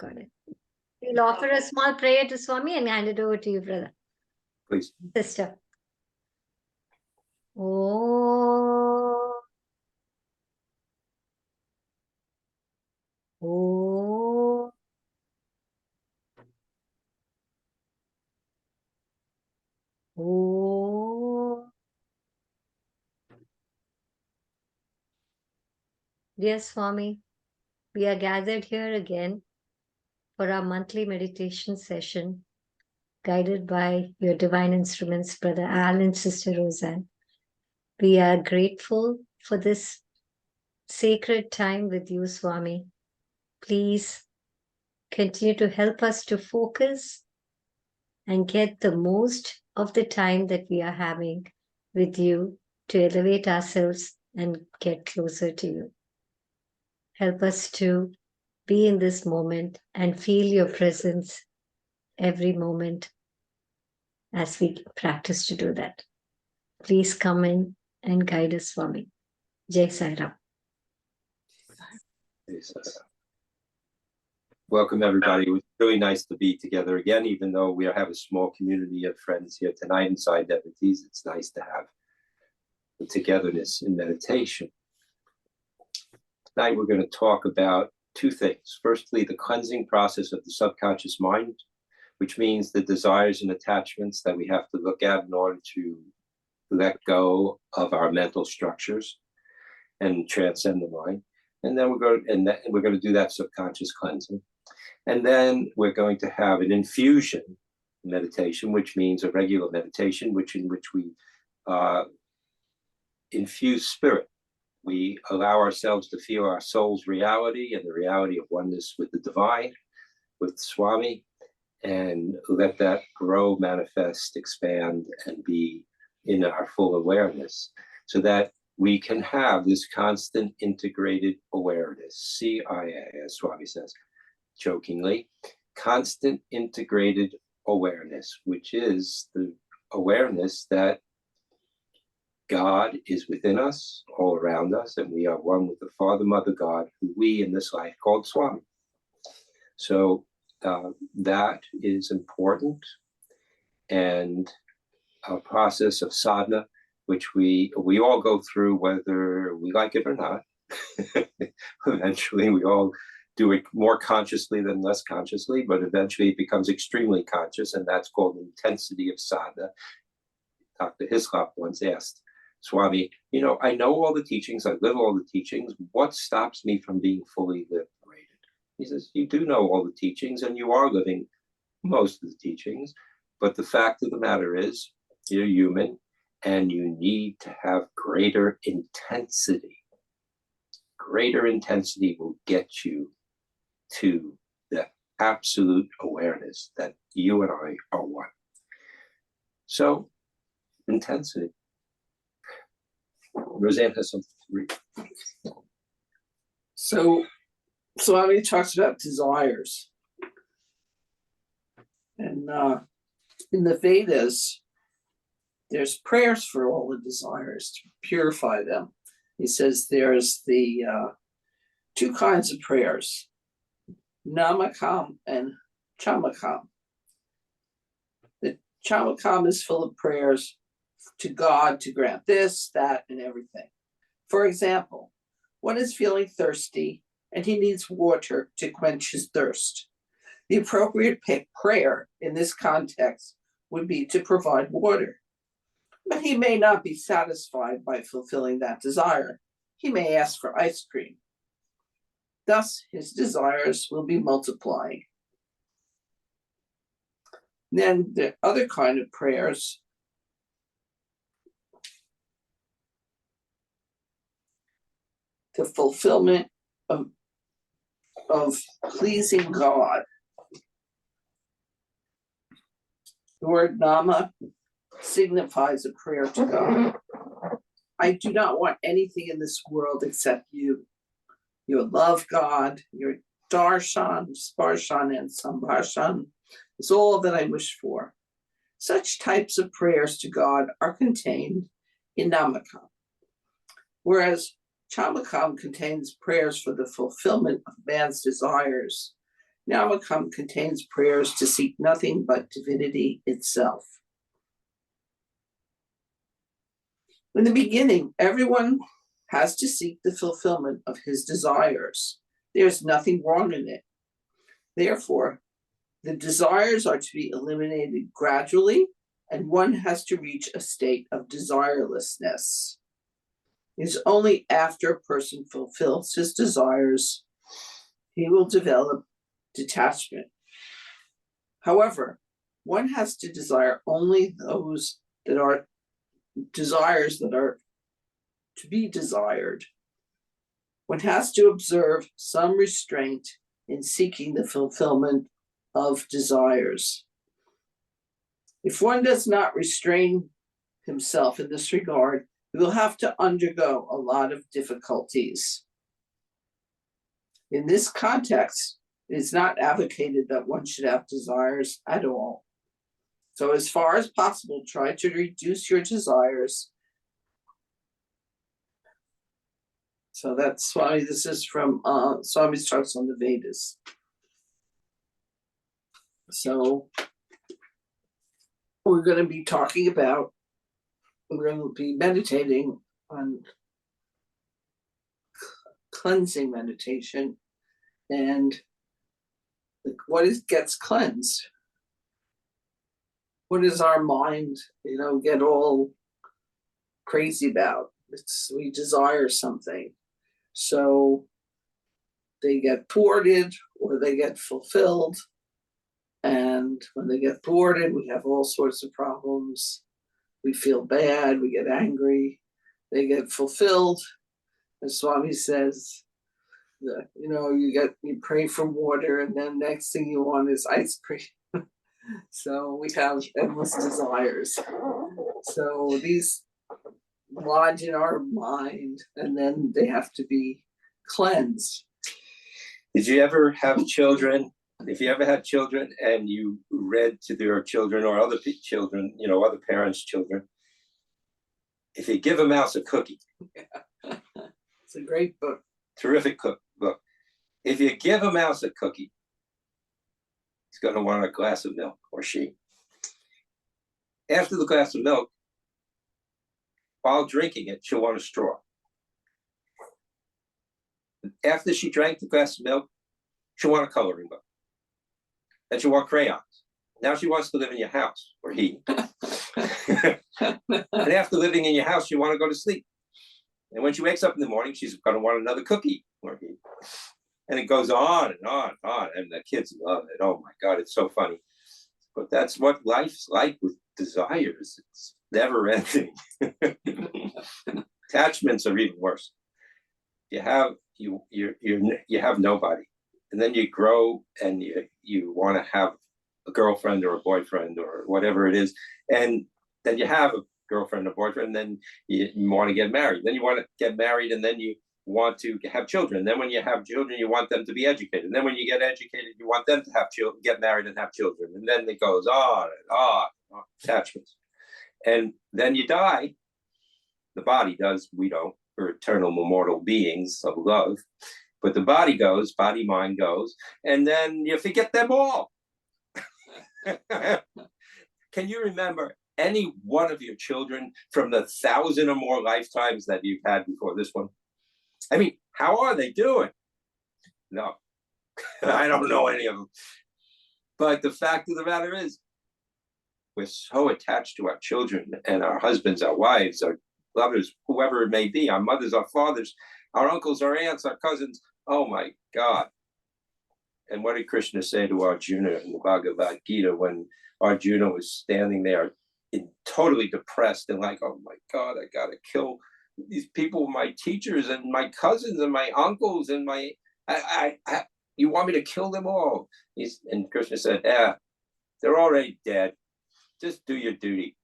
Got it. We'll offer a small prayer to Swami and hand it over to you, brother. Please. Sister. Oh. Oh. Oh. Dear Swami, we are gathered here again for our monthly meditation session, guided by your divine instruments, Brother Al and Sister Roseanne. We are grateful for this sacred time with you, Swami. Please continue to help us to focus and get the most of the time that we are having with you to elevate ourselves and get closer to you. Help us to be in this moment and feel your presence every moment as we practice to do that. Please come in and guide us, Swami. Jai Sai Ram. Welcome, everybody. It was really nice to be together again, even though we have a small community of friends here tonight inside devotees. It's nice to have the togetherness in meditation. Tonight, we're going to talk about two things. Firstly, the cleansing process of the subconscious mind, which means the desires and attachments that we have to look at in order to let go of our mental structures and transcend the mind. And then we're going to do that subconscious cleansing. And then we're going to have an infusion meditation, which means a regular meditation, in which we infuse spirit. We allow ourselves to feel our soul's reality and the reality of oneness with the divine, with Swami, and let that grow, manifest, expand, and be in our full awareness, so that we can have this constant integrated awareness, CIA, as Swami says, jokingly, constant integrated awareness, which is the awareness that God is within us, all around us, and we are one with the Father, Mother, God, who we in this life called Swami. So that is important, and a process of sadhana, which we all go through, whether we like it or not. Eventually, we all do it more consciously than less consciously, but eventually it becomes extremely conscious, and that's called intensity of sadhana. Dr. Hislop once asked Swami, I know all the teachings, I live all the teachings, what stops me from being fully liberated? He says, you do know all the teachings, and you are living most of the teachings, but the fact of the matter is, you're human, and you need to have greater intensity. Greater intensity will get you to the absolute awareness that you and I are one. So, intensity. Roseanne has something to read. So Swami talks about desires. And in the Vedas, there's prayers for all the desires to purify them. He says there's the two kinds of prayers, namakam and chamakam. The chamakam is full of prayers to God to grant this, that, and everything. For example, one is feeling thirsty and he needs water to quench his thirst. The appropriate prayer in this context would be to provide water. But he may not be satisfied by fulfilling that desire. He may ask for ice cream. Thus, his desires will be multiplying. Then the other kind of prayers, the fulfillment of pleasing God. The word nama signifies a prayer to God. I do not want anything in this world except you. Your love, God, your darshan, sparshan, and sambharshan is all that I wish for. Such types of prayers to God are contained in namakam, whereas chamakam contains prayers for the fulfillment of man's desires, Namakam contains prayers to seek nothing but divinity itself. In the beginning, everyone has to seek the fulfillment of his desires. There's nothing wrong in it. Therefore, the desires are to be eliminated gradually, and one has to reach a state of desirelessness. It's only after a person fulfills his desires, he will develop detachment. However, one has to desire only those that are desires that are to be desired. One has to observe some restraint in seeking the fulfillment of desires. If one does not restrain himself in this regard, he will have to undergo a lot of difficulties. In this context, it is not advocated that one should have desires at all. So as far as possible, try to reduce your desires. So that's why this is from Swami's Talks on the Vedas. So we're going to be talking about, we're going to be meditating on cleansing meditation and what gets cleansed. What does our mind, get all crazy about? We desire something. So they get thwarted or they get fulfilled. And when they get thwarted, we have all sorts of problems. We feel bad, we get angry, they get fulfilled. As Swami says, you pray for water and then next thing you want is ice cream. So we have endless desires. So these lodge in our mind and then they have to be cleansed. Did you ever have children? If you ever had children and you read to their children or other children, other parents' children, if you give a mouse a cookie. It's a great book. Terrific book. If you give a mouse a cookie, he's going to want a glass of milk, or she. After the glass of milk, while drinking it, she'll want a straw. After she drank the glass of milk, she'll want a coloring book. Then she'll want crayons. Now she wants to live in your house, or he. And after living in your house, she want to go to sleep. And when she wakes up in the morning, she's going to want another cookie, or he. And it goes on and on and on. And the kids love it. Oh my God, it's so funny. But that's what life's like with desires. It's never ending. Attachments are even worse. You have nobody. And then you grow and you want to have a girlfriend or a boyfriend or whatever it is. And then you have a girlfriend or boyfriend, then you want to get married. Then you want to get married and then you want to have children. Then when you have children, you want them to be educated. And then when you get educated, you want them to have children, get married and have children. And then it goes on and on, attachments. And then you die. The body does, we don't. We're eternal, immortal beings of love. But the body goes, body, mind goes, and then you forget them all. Can you remember any one of your children from the 1,000 or more lifetimes that you've had before this one? I mean, how are they doing? No, I don't know any of them. But the fact of the matter is, we're so attached to our children and our husbands, our wives, our lovers, whoever it may be, our mothers, our fathers, our uncles, our aunts, our cousins. Oh my God. And what did Krishna say to Arjuna in the Bhagavad Gita when Arjuna was standing there totally depressed and like, oh my God, I gotta kill these people, my teachers and my cousins and my uncles and you want me to kill them all? And Krishna said, yeah, they're already dead. Just do your duty.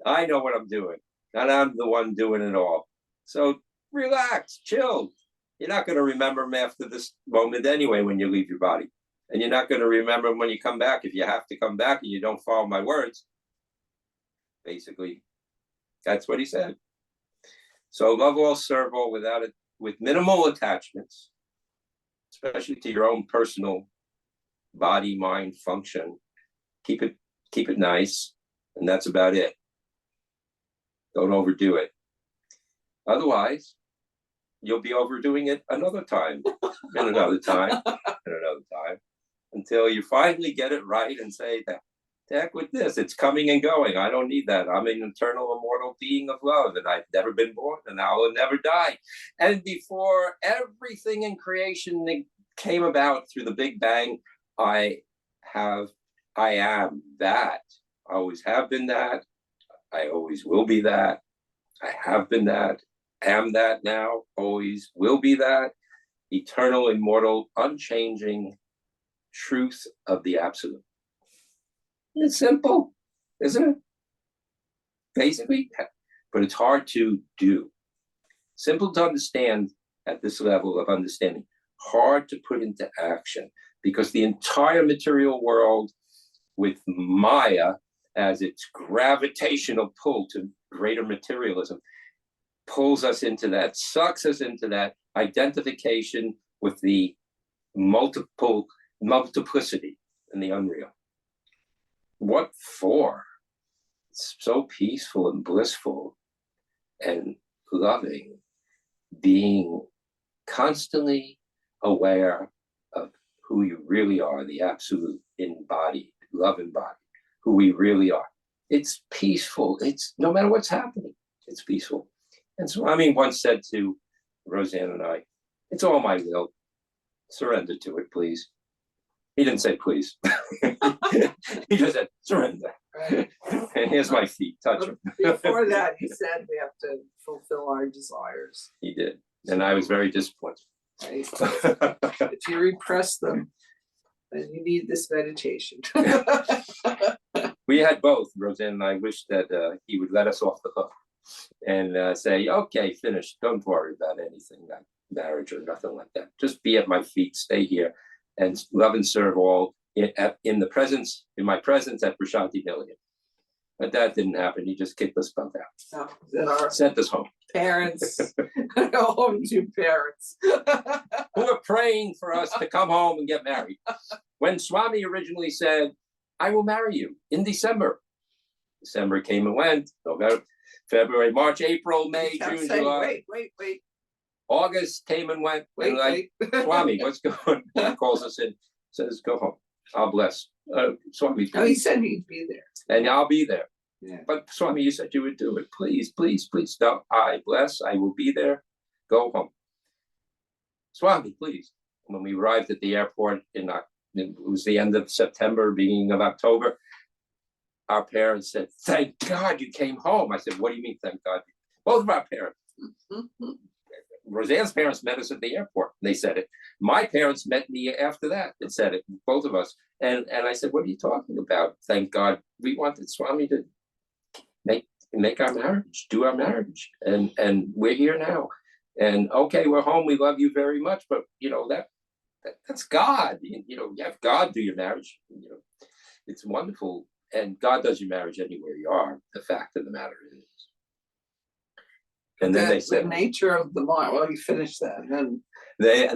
I know what I'm doing, and I'm the one doing it all. So relax, chill. You're not going to remember them after this moment anyway when you leave your body. And you're not going to remember them when you come back if you have to come back and you don't follow my words. Basically, that's what he said. So love all, serve all, with minimal attachments. especially to your own personal body, mind function. Keep it nice, and that's about it. Don't overdo it. Otherwise, you'll be overdoing it another time, and another time, and another time, until you finally get it right and say, the heck with this, it's coming and going. I don't need that. I'm an eternal, immortal being of love, and I've never been born, and I will never die. And before everything in creation came about through the Big Bang, I am that. I always have been that. I always will be that. I have been that. Am that now. Always will be that. Eternal, immortal, unchanging truth of the absolute. It's simple, isn't it? Basically, but it's hard to do. Simple to understand at this level of understanding. Hard to put into action, because the entire material world, with Maya as its gravitational pull to greater materialism, pulls us into that, sucks us into that identification with the multiplicity and the unreal. What for? It's so peaceful and blissful and loving, being constantly aware of who you really are, the absolute embodied, love embodied, who we really are. It's peaceful. It's no matter what's happening, it's peaceful. And so Swami once said to Roseanne and I, it's all my will. Surrender to it, please. He didn't say please. He just said surrender. Right. And here's my feet, touch them. Before that, he said we have to fulfill our desires. He did. And I was very disappointed. Right? If you repress them, then you need this meditation. We had both, Roseanne and I, wished that he would let us off the hook and say, okay, finish. Don't worry about anything like marriage or nothing like that. Just be at my feet, stay here, and love and serve all in my presence at Prashanti Milligan. But that didn't happen. He just kicked us both out. Our sent us home. parents, home to parents. Who were praying for us to come home and get married. When Swami originally said, I will marry you in December. December came and went. November, February, March, April, May, June, July. Wait. August came and went. Wait. Swami, what's going on? He calls us in, says, go home. I'll bless. Swami. No, he said he'd be there. And I'll be there. Yeah. But Swami, you said you would do it. Please, please, please. No, I bless. I will be there. Go home. Swami, please. When we arrived at the airport it was the end of September, beginning of October, our parents said, thank God you came home. I said, what do you mean, thank God? Both of our parents. Roseanne's parents met us at the airport. They said it. My parents met me after that and said it, both of us. And I said, what are you talking about? Thank God. We wanted Swami to make our marriage, do our marriage. And we're here now. And okay, we're home. We love you very much. But that's God. You have God do your marriage. It's wonderful. And God does your marriage anywhere you are. The fact of the matter is. And then they said, the nature of the mind. Well, you finished that, and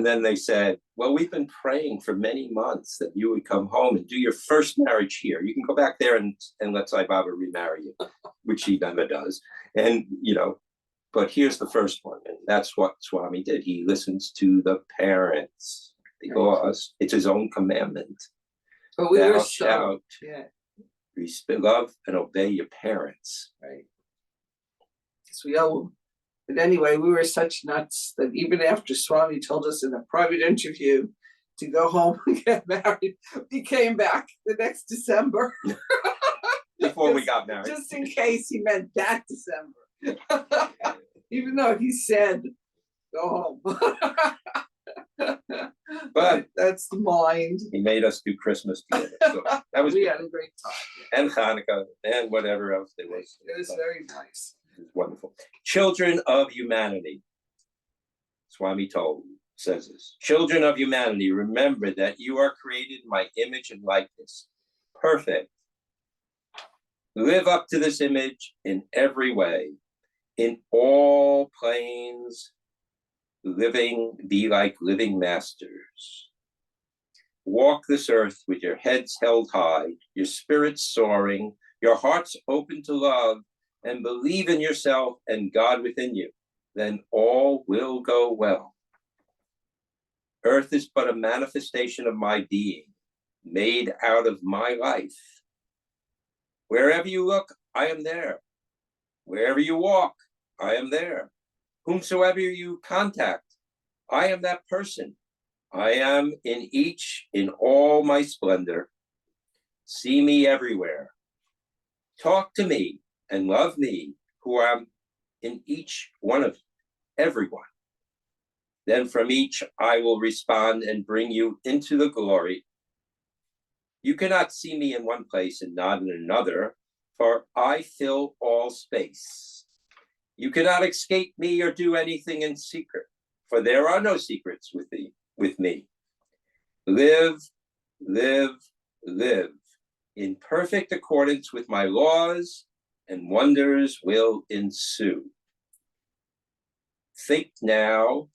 then they said, well, we've been praying for many months that you would come home and do your first marriage here. You can go back there and let Sai Baba remarry you, which he never does. And but here's the first one, and that's what Swami did. He listens to the parents because it's his own commandment. But we Thou were shalt love and obey your parents. Right. Because we all. But anyway, we were such nuts that even after Swami told us in a private interview to go home and get married, we came back the next December. Before we got married. Just in case he meant that December. Even though he said, go home. But that's the mind. He made us do Christmas together. So that was we had a great time. And Hanukkah and whatever else there was. It was very nice. It was wonderful. Children of humanity. Swami says this. Children of humanity, remember that you are created in my image and likeness. Perfect. Live up to this image in every way, in all planes be like living masters. Walk this earth with your heads held high, your spirits soaring, your hearts open to love, and believe in yourself and God within you. Then all will go well. Earth is but a manifestation of my being, made out of my life. Wherever you look, I am there. Wherever you walk, I am there. Whomsoever you contact, I am that person. I am in each, in all my splendor. See me everywhere. Talk to me and love me, who am in each one of everyone. Then from each I will respond and bring you into the glory. You cannot see me in one place and not in another, for I fill all space. You cannot escape me or do anything in secret, for there are no secrets with me. Live, live, live in perfect accordance with my laws, and wonders will ensue. Think now,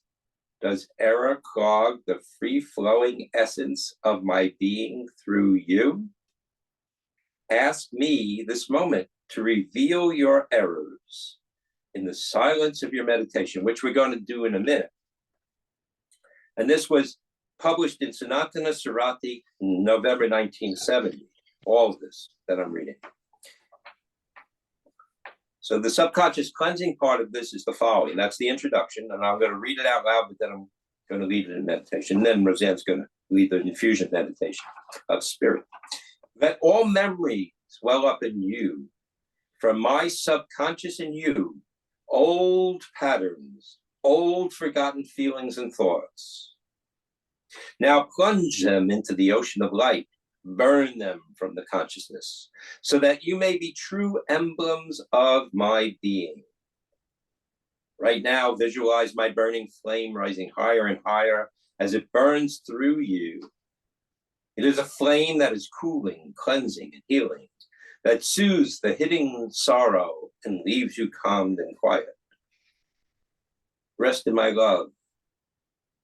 does error clog the free-flowing essence of my being through you? Ask me this moment to reveal your errors in the silence of your meditation, which we're going to do in a minute. And this was published in Sanatana Sarati in November 1970, all of this that I'm reading. So the subconscious cleansing part of this is the following. That's the introduction, and I'm going to read it out loud, but then I'm going to lead it in meditation. And then Roseanne's going to lead the infusion meditation of spirit. Let all memories well up in you, from my subconscious in you, old patterns, old forgotten feelings and thoughts. Now plunge them into the ocean of light, burn them from the consciousness, so that you may be true emblems of my being. Right now, visualize my burning flame rising higher and higher as it burns through you. It is a flame that is cooling, cleansing, and healing, that soothes the hidden sorrow and leaves you calmed and quiet. Rest in my love.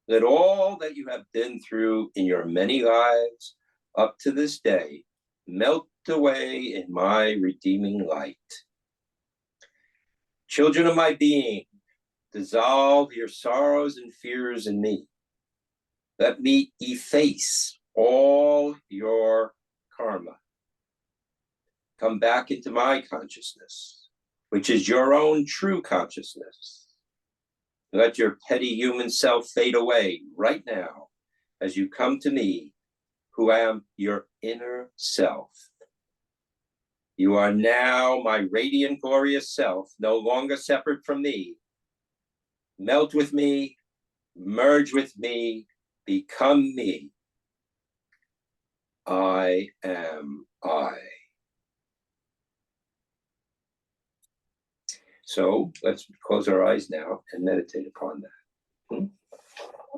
Let all that you have been through in your many lives up to this day melt away in my redeeming light. Children of my being, dissolve your sorrows and fears in me. Let me efface all your karma. Come back into my consciousness, which is your own true consciousness. Let your petty human self fade away right now as you come to me, who am your inner self. You are now my radiant, glorious self, no longer separate from me. Melt with me, merge with me, become me. I am I. So let's close our eyes now and meditate upon that.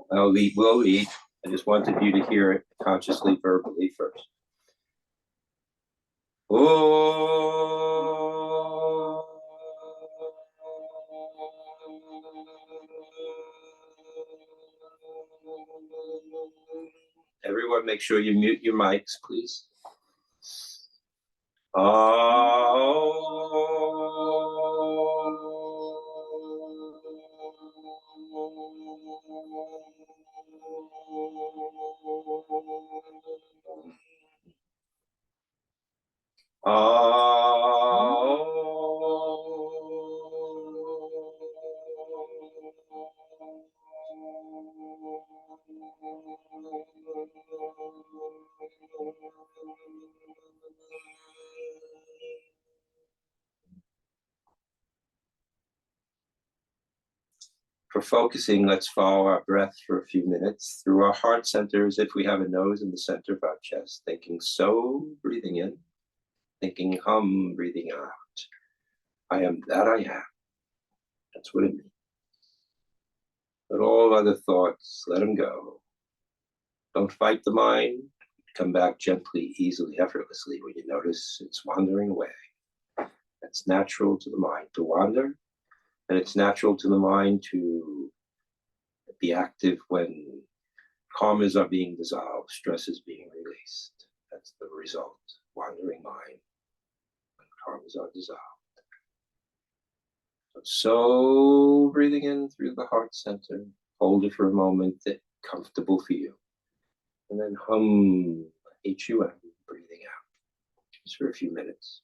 We'll lead. I just wanted you to hear it consciously, verbally first. Oh. Everyone, make sure you mute your mics, please. For focusing, let's follow our breath for a few minutes through our heart center as if we have a nose in the center of our chest, thinking so, breathing in, thinking hum, breathing out. I am that I am. That's what it means. Let all other thoughts, let them go. Don't fight the mind. Come back gently, easily, effortlessly when you notice it's wandering away. That's natural to the mind to wander, and it's natural to the mind to Be active when karmas are being dissolved, stress is being released. That's the result. Wandering mind when karmas are dissolved. So breathing in through the heart center, hold it for a moment that's comfortable for you. And then hum HUM, breathing out, just for a few minutes.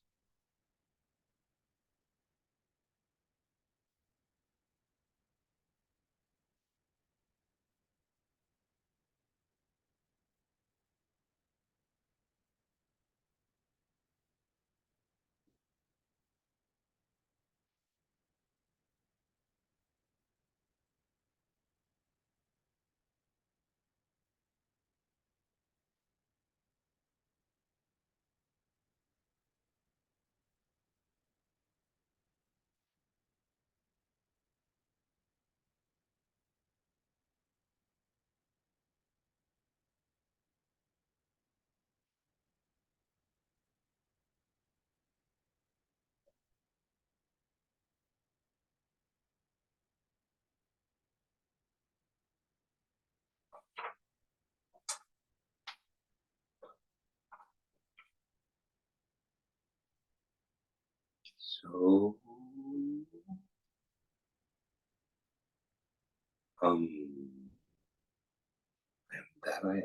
So, and that I am.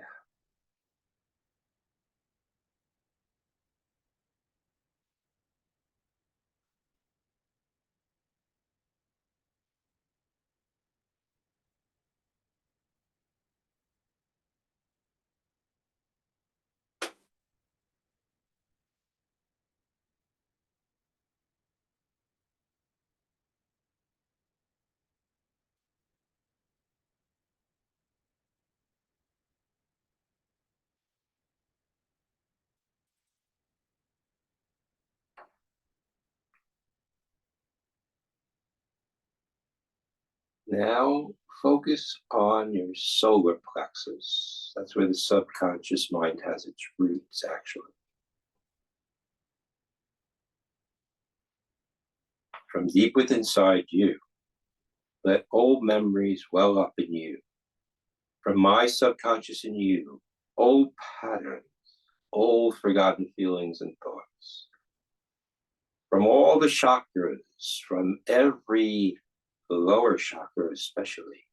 Now focus on your solar plexus. That's where the subconscious mind has its roots, actually. From deep within inside you, let old memories well up in you. From my subconscious in you, old patterns, old forgotten feelings and thoughts. From all the chakras, from every lower chakra especially,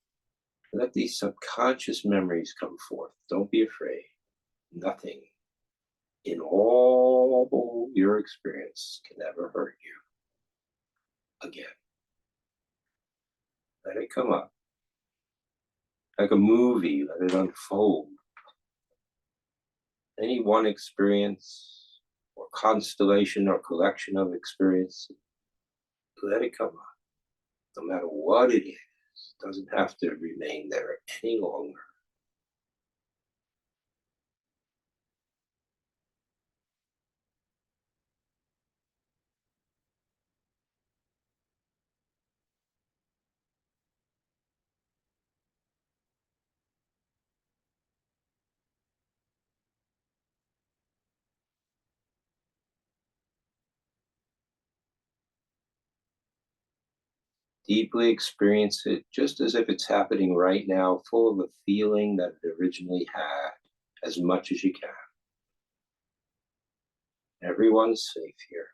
let these subconscious memories come forth. Don't be afraid. Nothing in all your experience can ever hurt you again. Let it come up. Like a movie, let it unfold. Any one experience or constellation or collection of experience, let it come up. No matter what it is, it doesn't have to remain there any longer. Deeply experience it just as if it's happening right now, full of the feeling that it originally had, as much as you can. Everyone's safe here.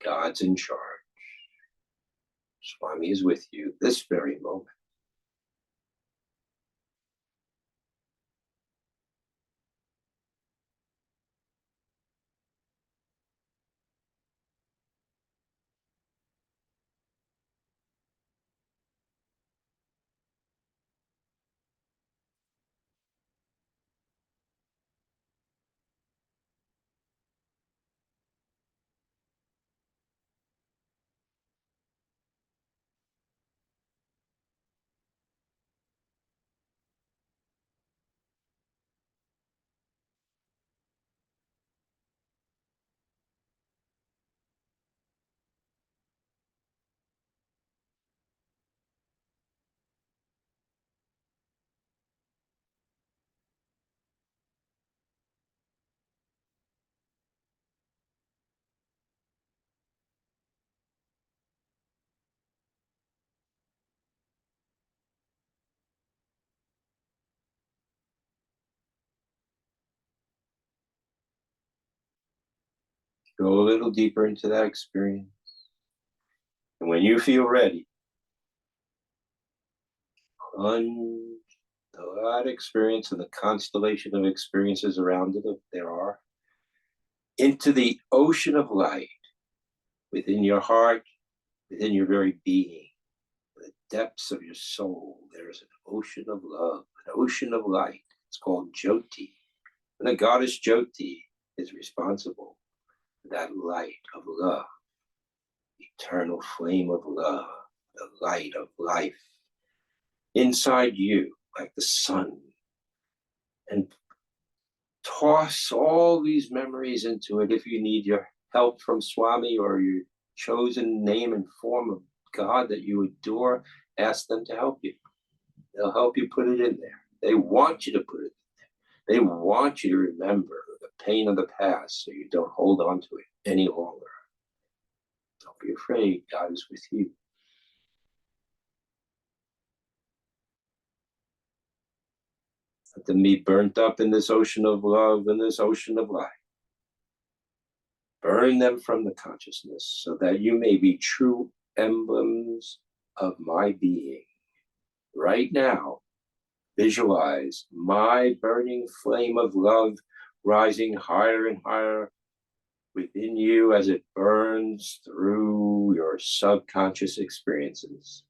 God's in charge. Swami is with you this very moment. Go a little deeper into that experience. And when you feel ready, plunge that experience and the constellation of experiences around it, if there are, into the ocean of light within your heart, within your very being, the depths of your soul. There is an ocean of love, an ocean of light. It's called Jyoti. And the goddess Jyoti is responsible for that light of love, eternal flame of love, the light of life inside you, like the sun. And toss all these memories into it. If you need your help from Swami or your chosen name and form of God that you adore, ask them to help you. They'll help you put it in there. They want you to put it in there. They want you to remember the pain of the past so you don't hold on to it any longer. Don't be afraid. God is with you. Let them be burnt up in this ocean of love and this ocean of light. Burn them from the consciousness so that you may be true emblems of my being. Right now, visualize my burning flame of love rising higher and higher within you as it burns through your subconscious experiences.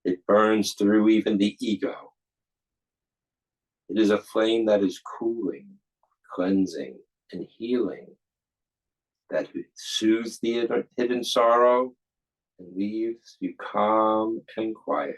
It burns through even the ego. It is a flame that is cooling, cleansing, and healing, that soothes the hidden sorrow and leaves you calm and quiet.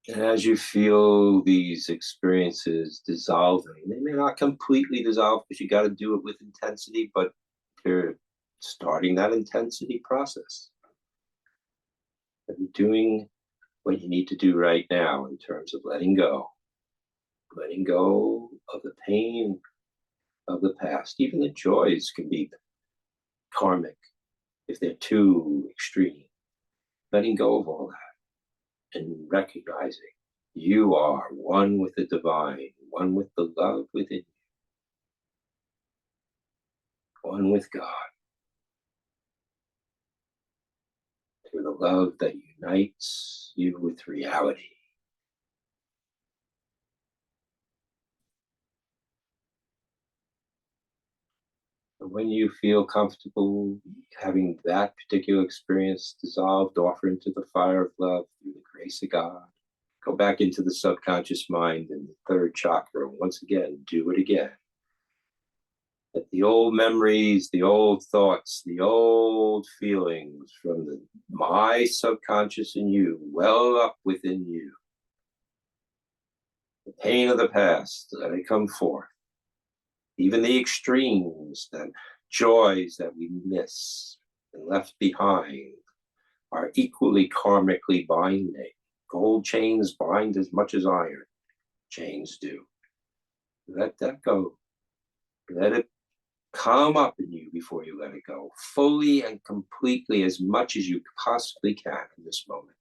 And as you feel these experiences dissolving, they may not completely dissolve because you got to do it with intensity, but you're starting that intensity process. And doing what you need to do right now in terms of letting go of the pain of the past. Even the joys can be karmic if they're too extreme. Letting go of all that and recognizing you are one with the divine, one with the love within you, one with God, through the love that unites you with reality. And when you feel comfortable having that particular experience dissolved, offer into the fire of love through the grace of God. Go back into the subconscious mind and the third chakra. And once again, do it again. Let the old memories, the old thoughts, the old feelings from my subconscious in you well up within you. The pain of the past, let it come forth. Even the extremes, the joys that we miss and left behind are equally karmically binding. Gold chains bind as much as iron chains do. Let that go. Let it come up in you before you let it go, fully and completely, as much as you possibly can in this moment.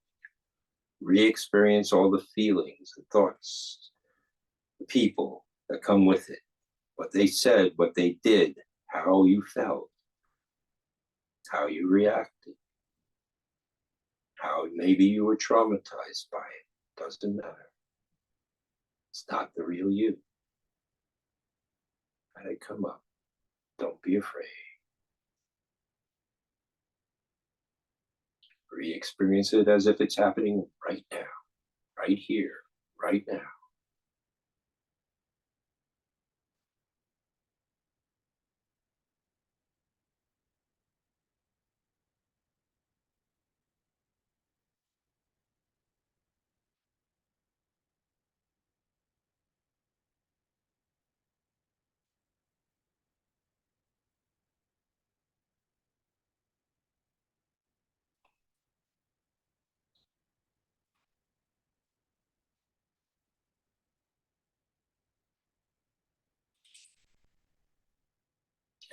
Re-experience all the feelings and thoughts, the people that come with it, what they said, what they did, how you felt, how you reacted, how maybe you were traumatized by it. Doesn't matter. It's not the real you. Let it come up. Don't be afraid. Re-experience it as if it's happening right now, right here, right now.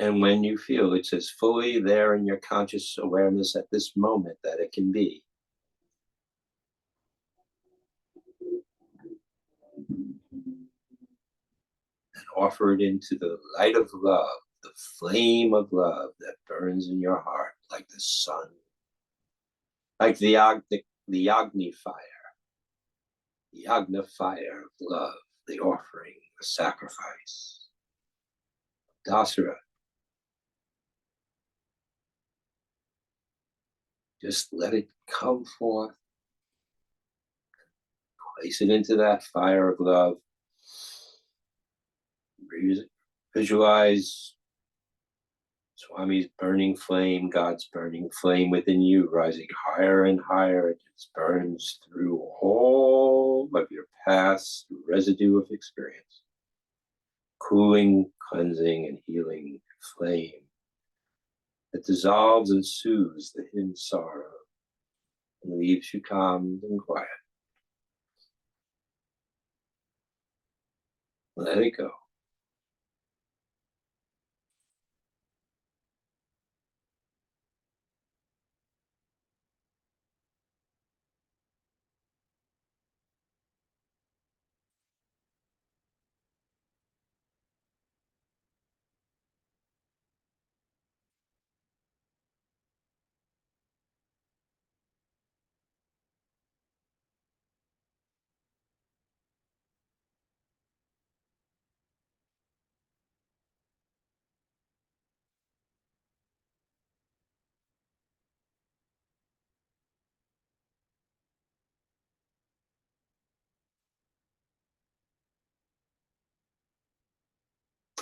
And when you feel it's as fully there in your conscious awareness at this moment that it can be, and offer it into the light of love, the flame of love that burns in your heart like the sun, like the Agni fire, the Agni fire of love, the offering, the sacrifice. Dasara. Just let it come forth. Place it into that fire of love. Visualize Swami's burning flame, God's burning flame within you, rising higher and higher. It just burns through all of your past residue of experience. Cooling, cleansing, and healing flame that dissolves and soothes the hidden sorrow and leaves you calm and quiet. Let it go.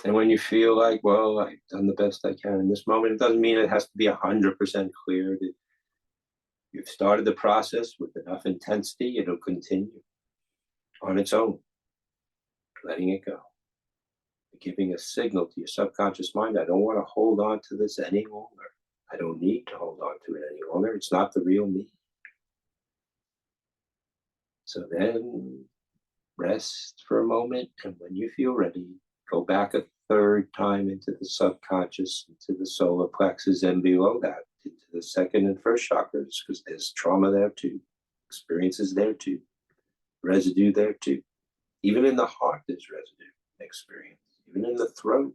And when you feel like, well, I've done the best I can in this moment, it doesn't mean it has to be 100% clear. That you've started the process with enough intensity, it'll continue on its own, letting it go. Giving a signal to your subconscious mind, I don't want to hold on to this any longer. I don't need to hold on to it any longer. It's not the real me. So then rest for a moment, and when you feel ready, go back a third time into the subconscious, into the solar plexus, and below that, into the second and first chakras, because there's trauma there too, experiences there too, residue there too. Even in the heart, there's residue experience, even in the throat.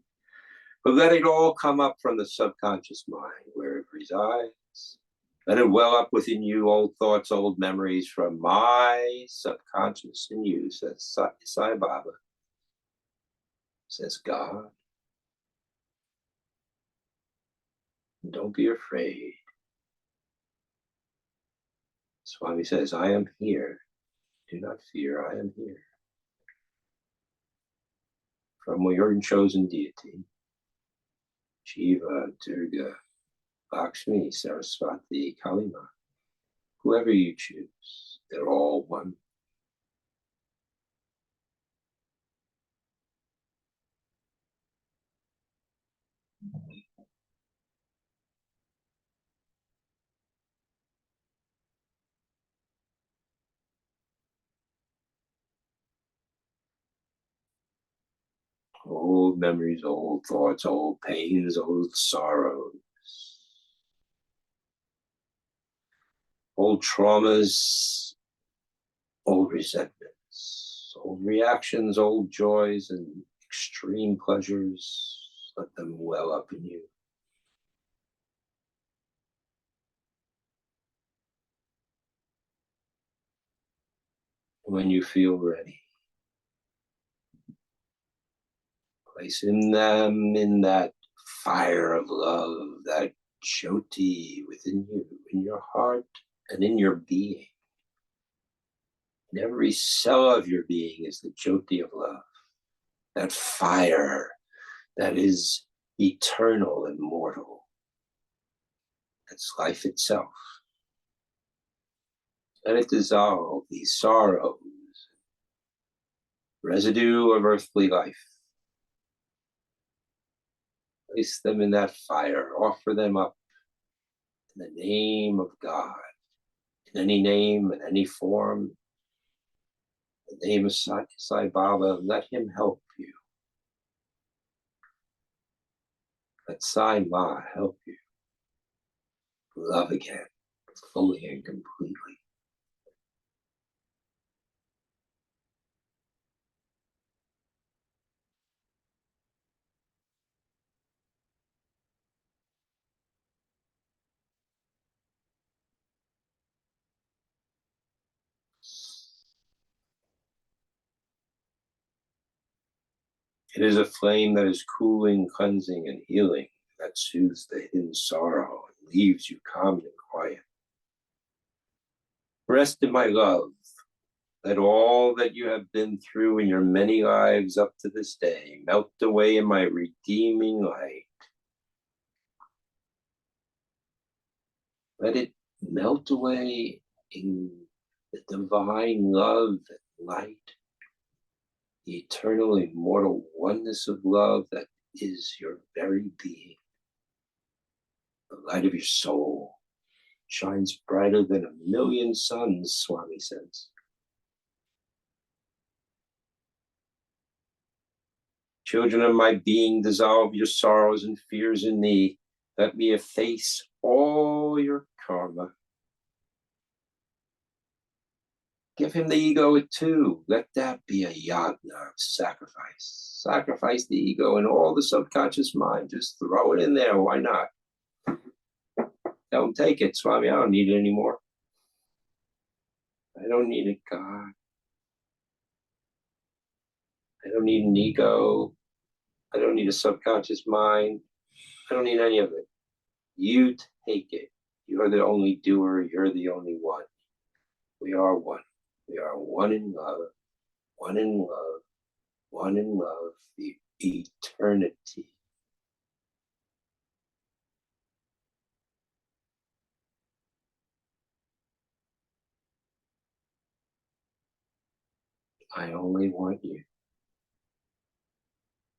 But let it all come up from the subconscious mind where it resides. Let it well up within you, old thoughts, old memories from my subconscious in you, says Sai Baba, says God. Don't be afraid. Swami says, I am here. Do not fear, I am here. From your chosen deity, Shiva, Durga, Lakshmi, Saraswati, Kalima, whoever you choose, they're all one. Old memories, old thoughts, old pains, old sorrows, old traumas, old resentments, old reactions, old joys, and extreme pleasures. Let them well up in you. When you feel ready, Placing them in that fire of love, that Jyoti within you, in your heart and in your being. In every cell of your being is the Jyoti of love, that fire that is eternal and mortal. That's life itself. Let it dissolve these sorrows, residue of earthly life. Place them in that fire, offer them up in the name of God, in any name, in any form, in the name of Sai Baba. Let him help you. Let Sai Ma help you love again, fully and completely. It is a flame that is cooling, cleansing, and healing, that soothes the hidden sorrow and leaves you calm and quiet. Rest in my love. Let all that you have been through in your many lives up to this day melt away in my redeeming light. Let it melt away in the divine love and light, the eternal, immortal oneness of love that is your very being. The light of your soul shines brighter than a million suns, Swami says. Children of my being, dissolve your sorrows and fears in me. Let me efface all your karma. Give him the ego too. Let that be a yagna of sacrifice. Sacrifice the ego and all the subconscious mind. Just throw it in there. Why not? Don't take it, Swami. I don't need it anymore. I don't need it, God. I don't need an ego. I don't need a subconscious mind. I don't need any of it. You take it. You're the only doer. You're the only one. We are one. We are one in love, one in love, one in love, the eternity. I only want you.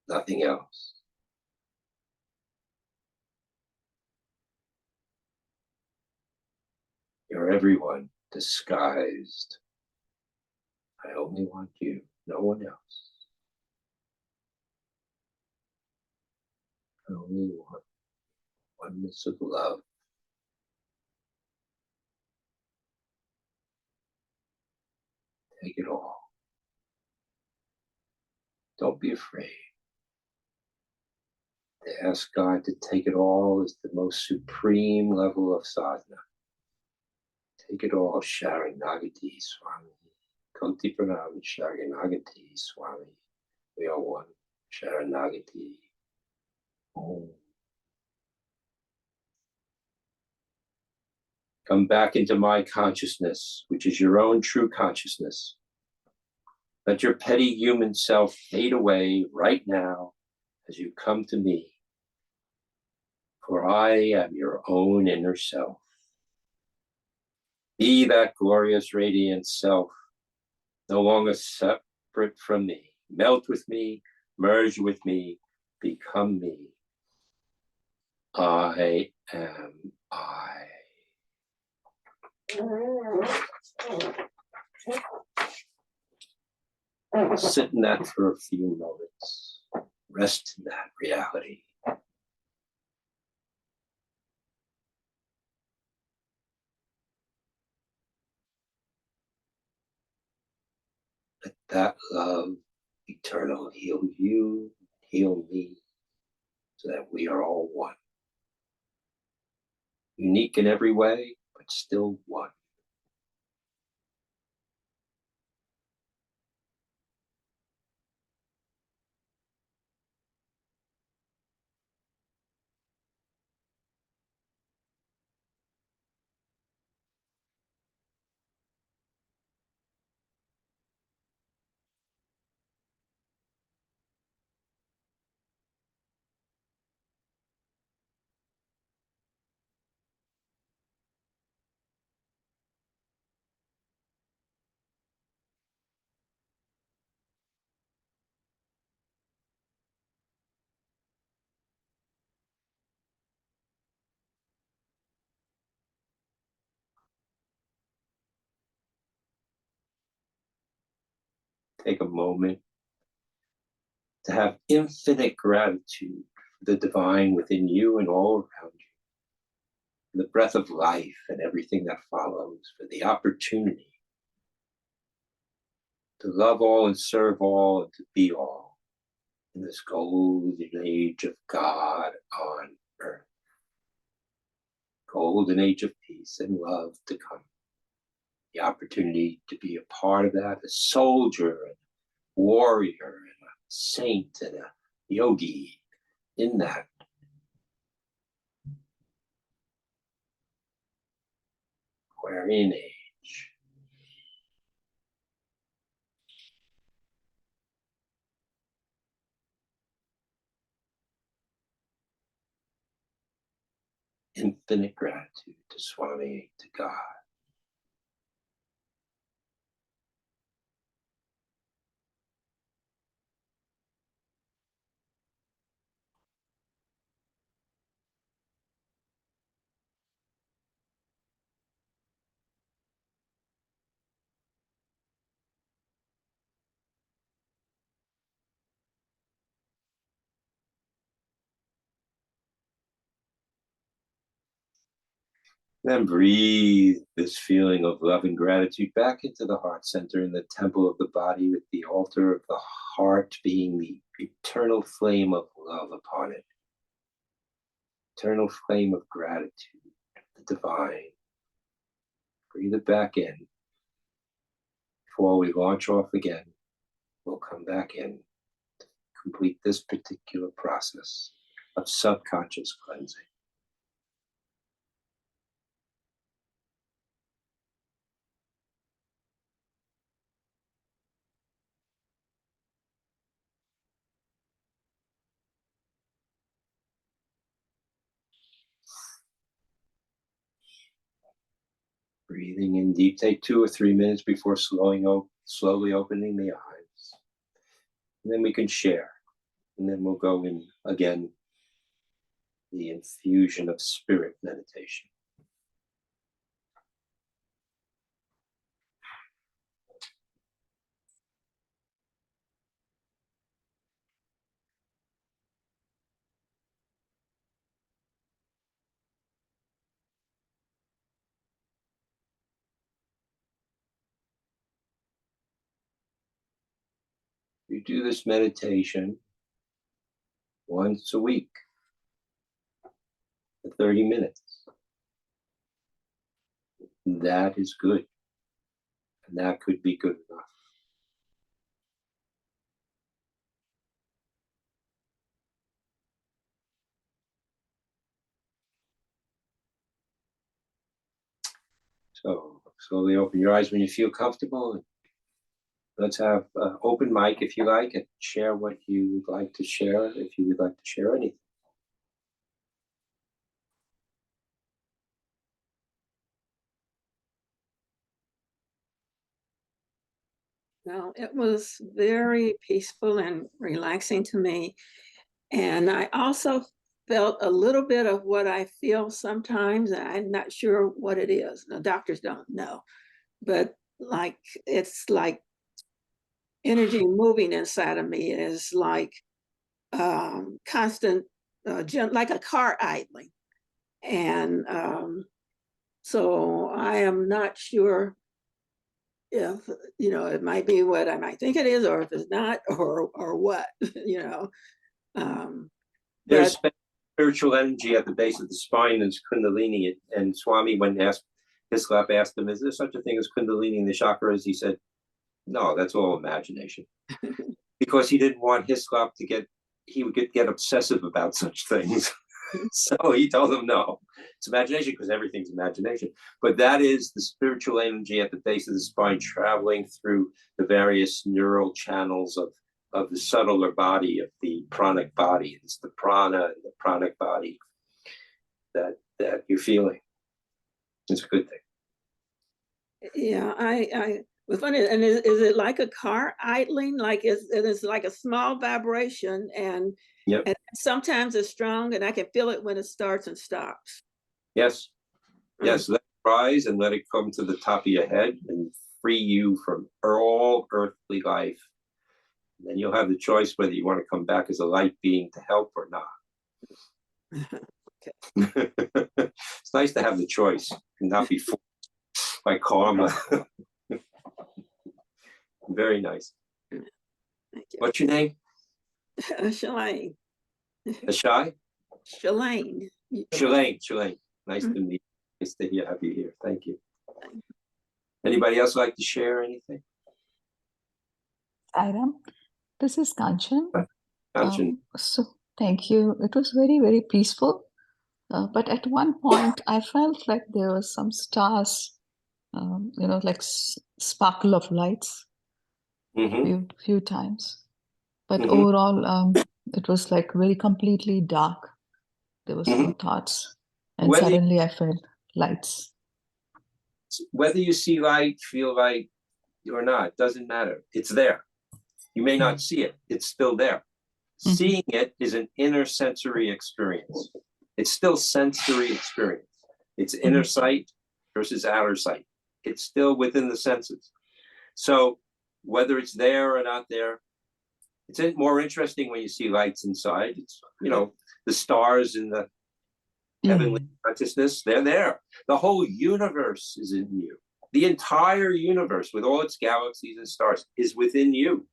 Nothing else. You're everyone disguised. I only want you, no one else. I only want oneness of love. Take it all. Don't be afraid. To ask God to take it all is the most supreme level of sadhana. Take it all, Sharanagati Swami. Koti Pranam, Sharanagati Swami. We are one. Sharanagati. Om. Come back into my consciousness, which is your own true consciousness. Let your petty human self fade away right now as you come to me. For I am your own inner self. Be that glorious, radiant self, no longer separate from me. Melt with me, merge with me, become me. I am I. Sit in that for a few moments. Rest in that reality. Let that love eternal heal you, heal me, so that we are all one. Unique in every way, but still one. take a moment to have infinite gratitude for the divine within you and all around you, the breath of life and everything that follows, for the opportunity to love all and serve all and to be all in this golden age of God on earth. Golden age of peace and love to come. The opportunity to be a part of that, a soldier and warrior and a saint and a yogi in that. Aquarian age. Infinite gratitude to Swami, to God. Then breathe this feeling of love and gratitude back into the heart center in the temple of the body, with the altar of the heart being the eternal flame of love upon it. Eternal flame of gratitude, the divine. Breathe it back in. Before we launch off again, we'll come back in to complete this particular process of subconscious cleansing. Breathing in deep, take 2 or 3 minutes before slowly opening the eyes. And then we can share. And then we'll go in again, the infusion of spirit meditation. You do this meditation once a week for 30 minutes. That is good. And that could be good enough. So slowly open your eyes when you feel comfortable. And let's have open mic if you like, and share what you would like to share, if you would like to share anything. Well, it was very peaceful and relaxing to me. And I also felt a little bit of what I feel sometimes. And I'm not sure what it is. The doctors don't know, but like it's like energy moving inside of me is like constant, like a car idling. And so I am not sure if, it might be what I might think it is, or if it's not, or what, There's but spiritual energy at the base of the spine, and Kundalini. And Swami, when Hislop asked him, is there such a thing as Kundalini in the chakras? He said, no, that's all imagination. Because he didn't want Hislop to he would get obsessive about such things. So he told him, no, it's imagination, because everything's imagination. But that is the spiritual energy at the base of the spine, traveling through the various neural channels of the subtler body, of the pranic body. It's the prana and the pranic body that you're feeling. It's a good thing. yeah, I was wondering, and is it like a car idling? Like it's like a small vibration, and Yep. and sometimes it's strong, and I can feel it when it starts and stops. Yes. Yes. Let it rise and let it come to the top of your head and free you from all earthly life and you'll have the choice whether you want to come back as a light being to help or not. It's nice to have the choice and not be forced by karma. Very nice. Thank you. What's your name? Shalane. Ashai? Shalane. Shalane. Nice to meet you. Nice to have you here. Thank you. Anybody else like to share anything? Sairam, this is Kanchan. Kanchan? So thank you. It was very, very peaceful. But at one point, I felt like there was some stars, like sparkle of lights few times. But overall, it was like very completely dark. There was no thoughts. And suddenly I felt lights. Whether you see light, feel light, or not, doesn't matter. It's there. You may not see it. It's still there. Seeing it is an inner sensory experience. It's still sensory experience. It's inner sight versus outer sight. It's still within the senses. So whether it's there or not there, it's more interesting when you see lights inside. It's, the stars in the heavenly consciousness, they're there. The whole universe is in you. The entire universe with all its galaxies and stars is within you.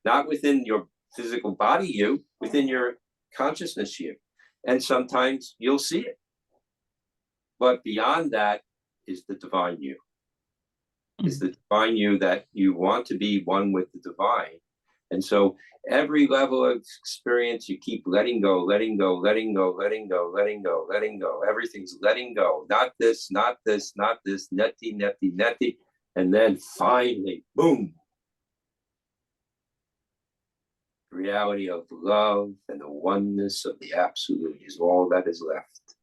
Not within your physical body you, within your consciousness you. And sometimes you'll see it. But beyond that is the divine you. Is the divine you that you want to be one with the divine. And so every level of experience, you keep letting go, letting go, letting go, letting go, letting go, letting go. Everything's letting go. Not this, not this, not this, neti, neti, neti. And then finally, boom. Reality of love and the oneness of the absolute is all that is left.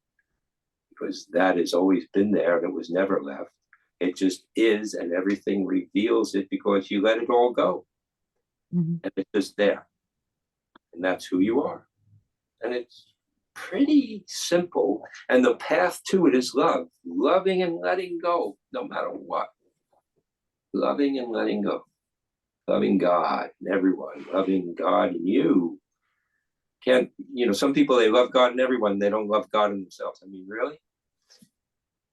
Because that has always been there and it was never left. It just is, and everything reveals it because you let it all go. And it's just there. And that's who you are. And it's pretty simple. And the path to it is love. Loving and letting go, no matter what. Loving and letting go. Loving God and everyone. Loving God and you. Can't, some people, they love God and everyone. They don't love God and themselves. I mean, really?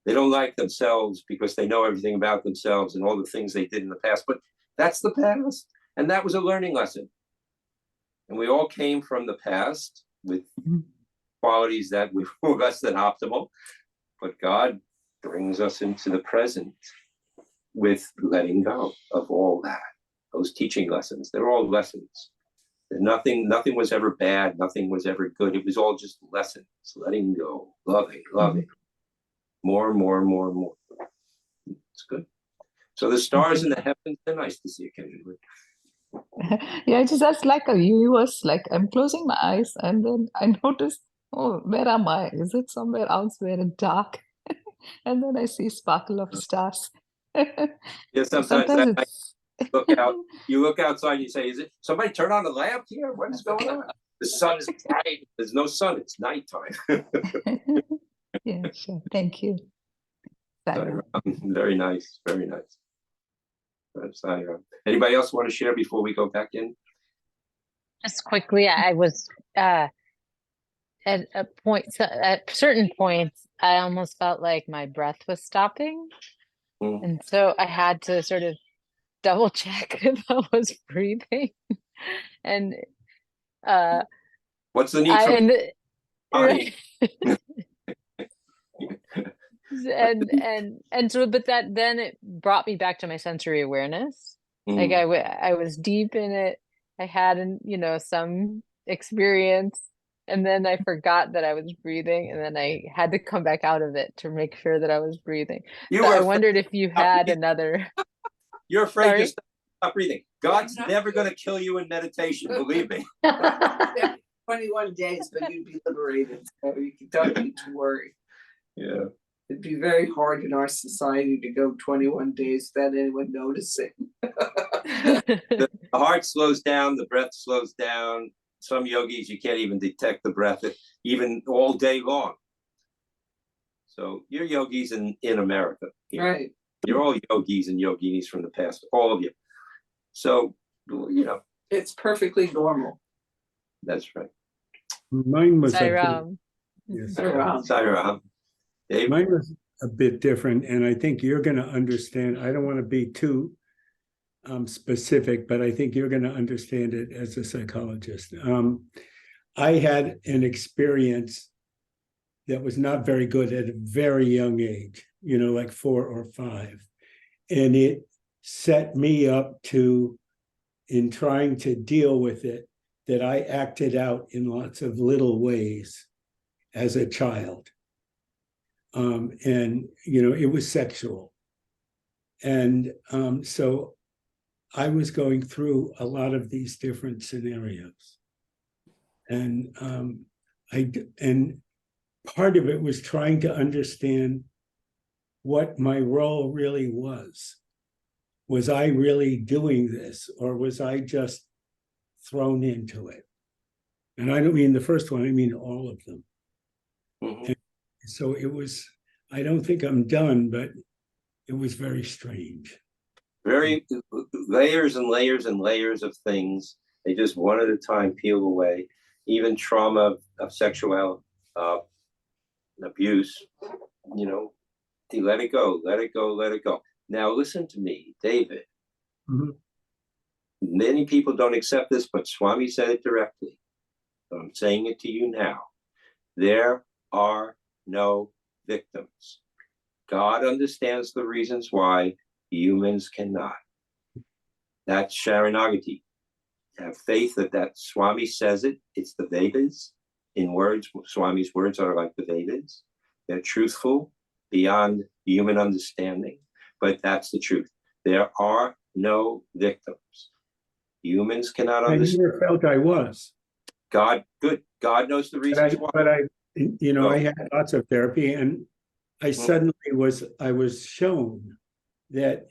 They don't like themselves because they know everything about themselves and all the things they did in the past. But that's the past. And that was a learning lesson. And we all came from the past with qualities that we were less than optimal. But God brings us into the present with letting go of all that. Those teaching lessons, they're all lessons. Nothing was ever bad. Nothing was ever good. It was all just lessons. Letting go, loving. More and more and more and more. It's good. So the stars in the heavens, they're nice to see occasionally. Yeah, it's just like a universe. Like I'm closing my eyes and then I notice, oh, where am I? Is it somewhere else where it's dark? And then I see sparkle of stars. Yeah, sometimes it's... you look outside and you say, is it somebody turn on the lamp here? What is going on? The sun is bright. There's no sun. It's nighttime. Yeah, sure. Thank you. Very nice. Very nice. Anybody else want to share before we go back in? Just quickly, I was at certain points, I almost felt like my breath was stopping. And so I had to sort of double check if I was breathing. And what's the need right. and so, but then it brought me back to my sensory awareness. Like I was deep in it. I had some experience, and then I forgot that I was breathing, and then I had to come back out of it to make sure that I was breathing. I wondered if you had another. You're afraid to stop breathing. God's never going to kill you in meditation, believe me. 21 days, but you'd be liberated. So you don't need to worry. Yeah. It'd be very hard in our society to go 21 days without anyone noticing. The heart slows down, the breath slows down. Some yogis, you can't even detect the breath even all day long. So you're yogis in America. Right. You're all yogis and yoginis from the past, all of you. So, It's perfectly normal. That's right. Mine was a bit, Sairam. yes. Sorry, Rob. Dave? Mine was a bit different, and I think you're going to understand. I don't want to be too specific, but I think you're going to understand it as a psychologist. I had an experience that was not very good at a very young age, like 4 or 5. And it set me up to, in trying to deal with it, that I acted out in lots of little ways as a child. And, it was sexual. And so I was going through a lot of these different scenarios. And part of it was trying to understand what my role really was. Was I really doing this, or was I just thrown into it? And I don't mean the first one, I mean all of them. Mhm. So it was, I don't think I'm done, but it was very strange. Very layers and layers and layers of things. They just one at a time peel away. Even trauma of sexual abuse, you let it go, let it go, let it go. Now listen to me, David. Mhm. Many people don't accept this, but Swami said it directly. So I'm saying it to you now. There are no victims. God understands the reasons why humans cannot. That's Sharanagati. Have faith that Swami says it. It's the Vedas. In words, Swami's words are like the Vedas. They're truthful beyond human understanding, but that's the truth. There are no victims. Humans cannot I understand. never felt I was. God, good. God knows the reasons why. But I had lots of therapy, and I suddenly I was shown that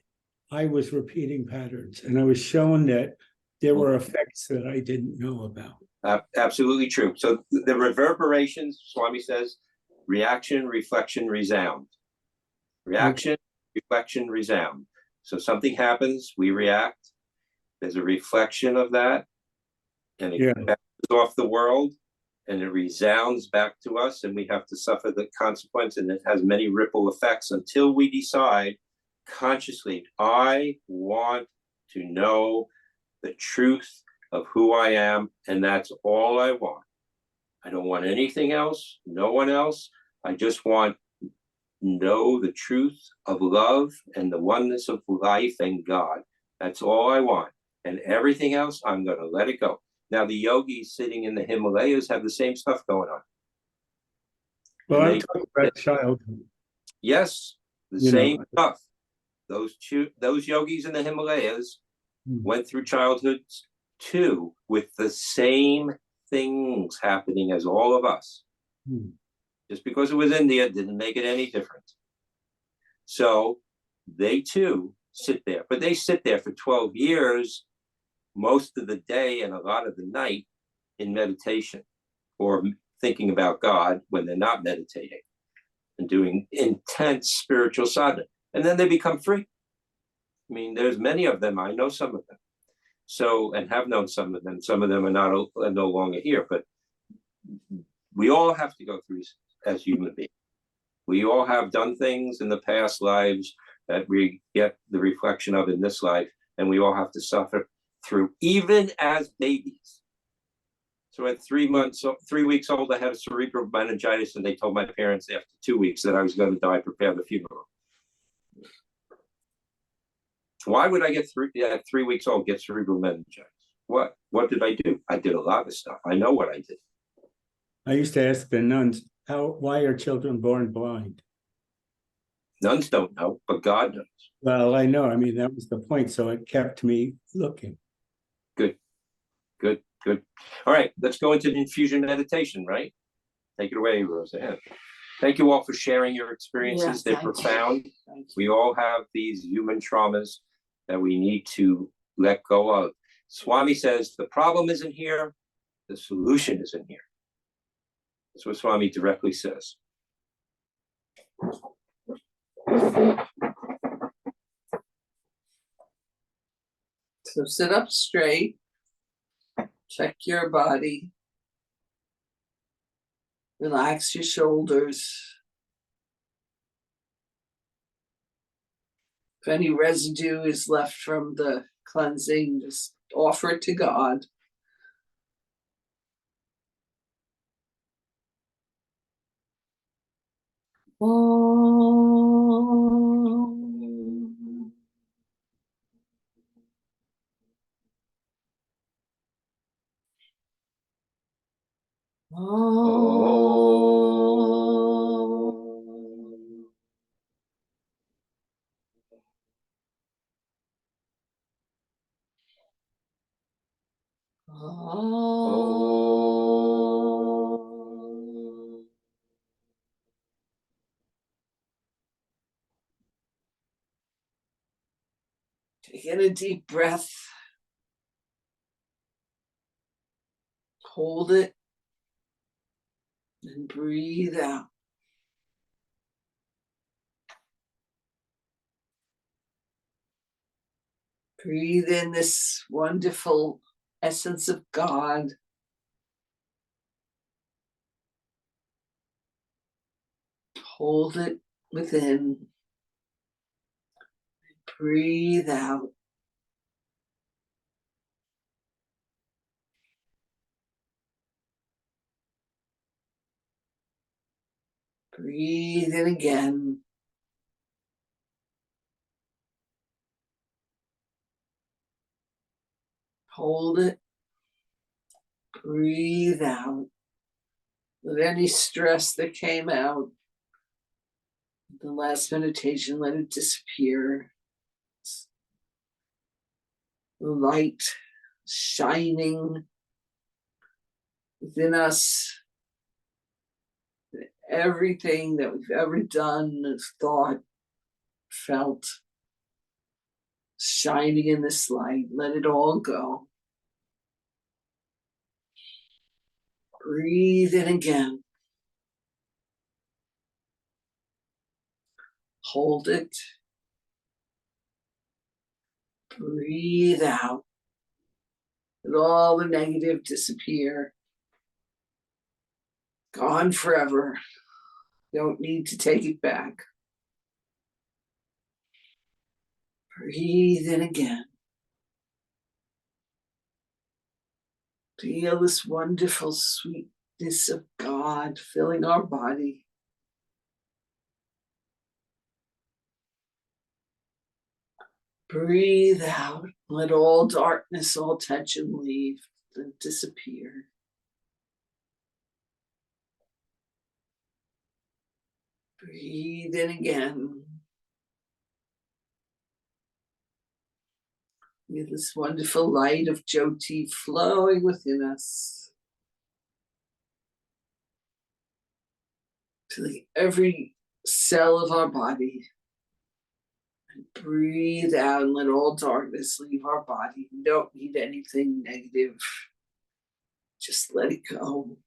I was repeating patterns, and I was shown that there were effects that I didn't know about. Absolutely true. So the reverberations, Swami says, reaction, reflection, resound. Reaction, reflection, resound. So something happens, we react. There's a reflection of that, and it bounces off the world, and it resounds back to us, and we have to suffer the consequence, and it has many ripple effects until we decide consciously, I want to know the truth of who I am, and that's all I want. I don't want anything else, no one else. I just want to know the truth of love and the oneness of life and God. That's all I want. And everything else, I'm going to let it go. Now, the yogis sitting in the Himalayas have the same stuff going on. Well, I'm talking about childhood. Yes, the same stuff. Those yogis in the Himalayas went through childhoods too, with the same things happening as all of us. Just because it was India didn't make it any different. So they too sit there, but they sit there for 12 years, most of the day and a lot of the night in meditation or thinking about God when they're not meditating and doing intense spiritual sadhana. And then they become free. I mean, there's many of them. I know some of them. So, and have known some of them. Some of them are no longer here, but we all have to go through as human beings. We all have done things in the past lives that we get the reflection of in this life, and we all have to suffer through, even as babies. So at 3 weeks old, I had a cerebral meningitis, and they told my parents after 2 weeks that I was going to die, prepare the funeral. Why would I get at 3 weeks old get cerebral meningitis? What did I do? I did a lot of stuff. I know what I did. I used to ask the nuns, why are children born blind? Nuns don't know, but God knows. Well, I know. I mean, that was the point. So it kept me looking. Good. All right, let's go into the infusion meditation, right? Take it away, Roseanne. Thank you all for sharing your experiences. They're profound. We all have these human traumas that we need to let go of. Swami says the problem isn't here, the solution is in here. That's what Swami directly says. So sit up straight. Check your body. Relax your shoulders. If any residue is left from the cleansing, just offer it to God. Om. Om. Om. Take in a deep breath. Hold it and breathe out. Breathe in this wonderful essence of God. Hold it within. Breathe out. Breathe in again. Hold it. Breathe out. Let any stress that came out, the last meditation, let it disappear. The light shining within us. Everything that we've ever done, thought, felt, shining in this light. Let it all go. Breathe in again. Hold it. Breathe out. Let all the negative disappear. Gone forever. Don't need to take it back. Breathe in again. Feel this wonderful sweetness of God filling our body. Breathe out. Let all darkness, all tension leave and disappear. Breathe in again. With this wonderful light of Jyoti flowing within us. Filling every cell of our body. And breathe out and let all darkness leave our body. We don't need anything negative. Just let it go.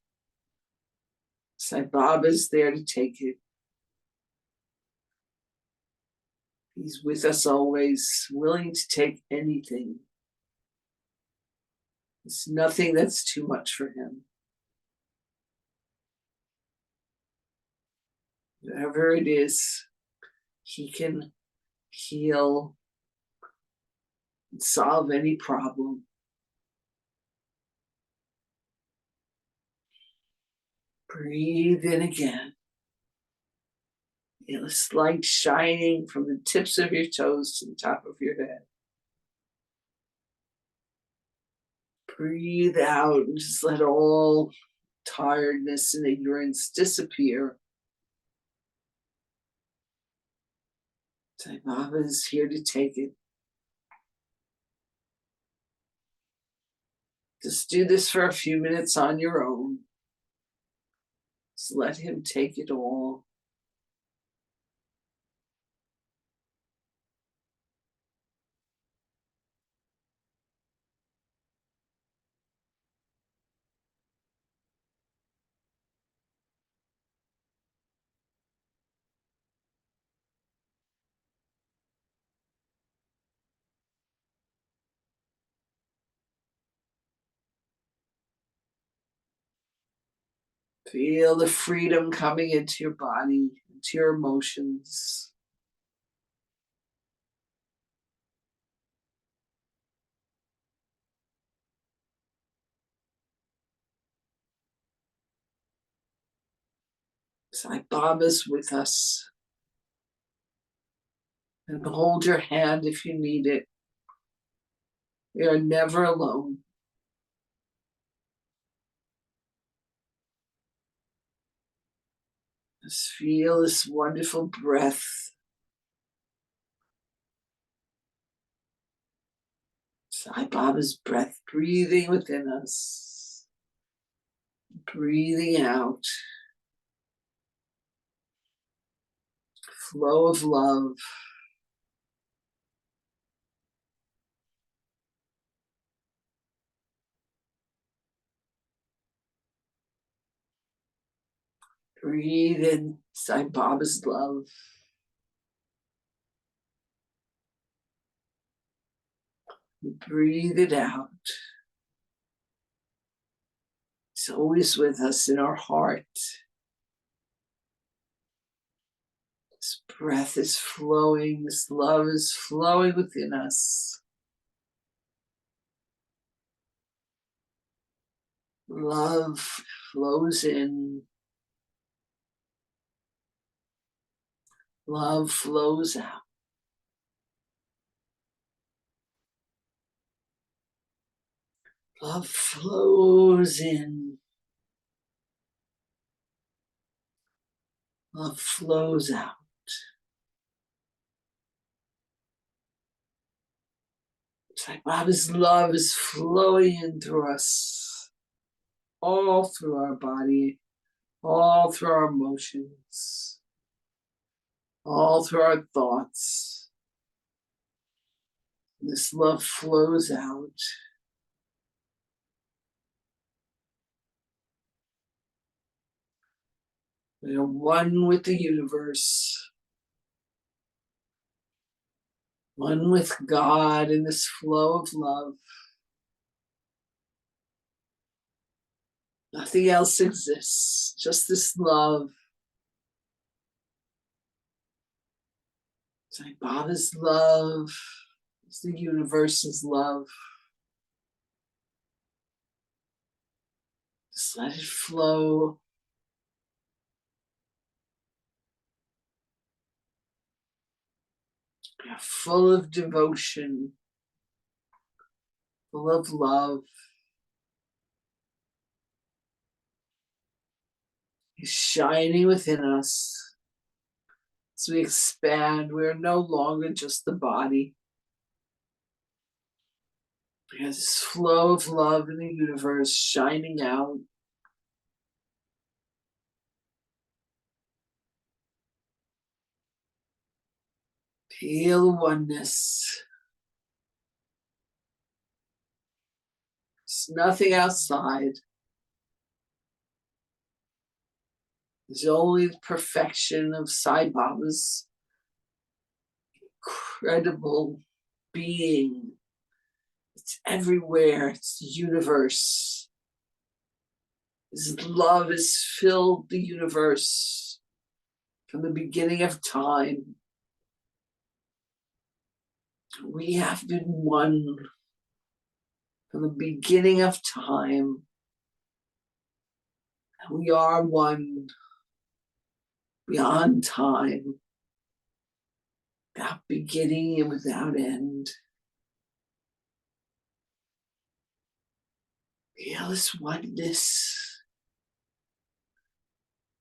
Sai Baba's there to take it. He's with us always, willing to take anything. There's nothing that's too much for him. Whatever it is, he can heal and solve any problem. Breathe in again. Feel this light shining from the tips of your toes to the top of your head. Breathe out and just let all tiredness and ignorance disappear. Sai Baba is here to take it. Just do this for a few minutes on your own. Just let him take it all. Feel the freedom coming into your body, into your emotions. Sai Baba's with us. And hold your hand if you need it. We are never alone. Just feel this wonderful breath. Sai Baba's breath breathing within us, breathing out. Flow of love. Breathe in Sai Baba's love. Breathe it out. It's always with us in our heart. This breath is flowing. This love is flowing within us. Love flows in. Love flows out. Love flows in. Love flows out. It's like Baba's love is flowing in through us, all through our body, all through our emotions, all through our thoughts. This love flows out. We are one with the universe, one with God in this flow of love. Nothing else exists, just this love. It's like Baba's love, it's the universe's love. Just let it flow. We are full of devotion, full of love. It's shining within us. As we expand, we are no longer just the body. We have this flow of love in the universe shining out. Feel oneness. There's nothing outside. There's only the perfection of Sai Baba's incredible being. It's everywhere. It's the universe. His love has filled the universe from the beginning of time. We have been one from the beginning of time. And we are one beyond time, without beginning and without end. Feel this oneness.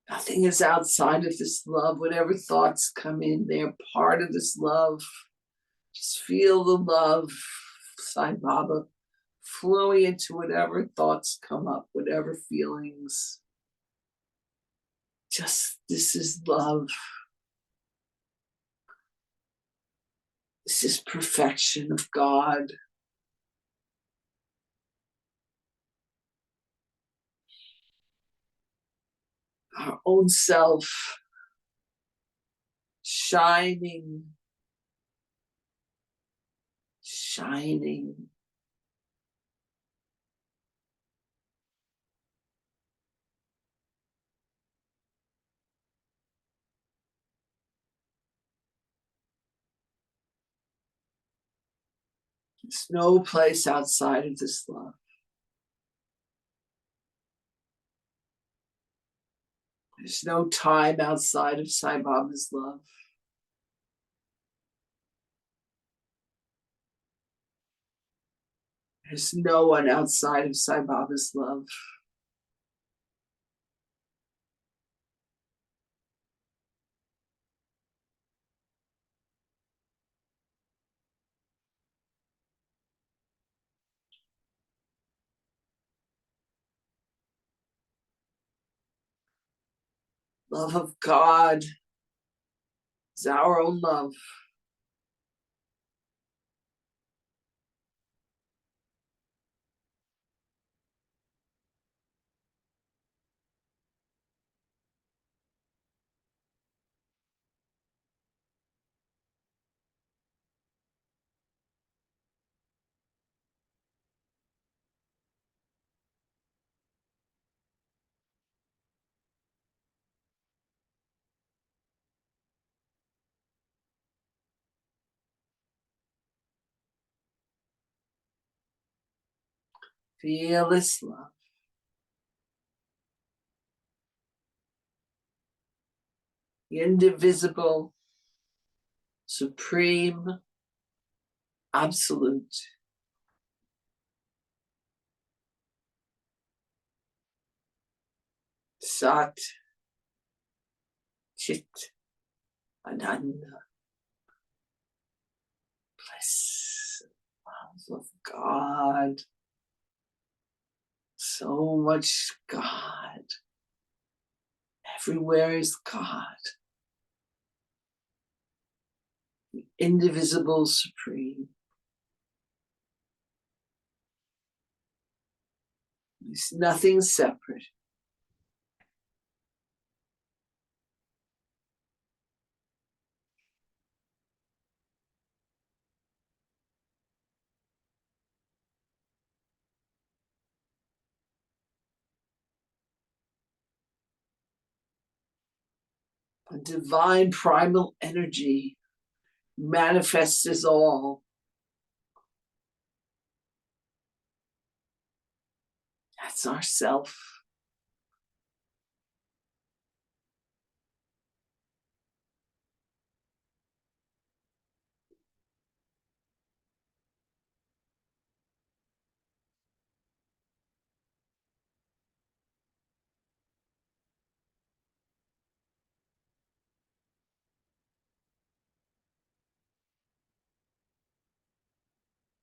Nothing is outside of this love. Whatever thoughts come in, they're part of this love. Just feel the love, Sai Baba, flowing into whatever thoughts come up, whatever feelings. Just, this is love. This is perfection of God. Our own self shining, shining. There's no place outside of this love. There's no time outside of Sai Baba's love. There's no one outside of Sai Baba's love. Love of God is our own love. Feel this love. The indivisible, supreme, absolute. Sat, Chit, Ananda. Bliss, love of God. So much God. Everywhere is God. The indivisible, supreme. There's nothing separate. A divine primal energy manifests as all. That's our self.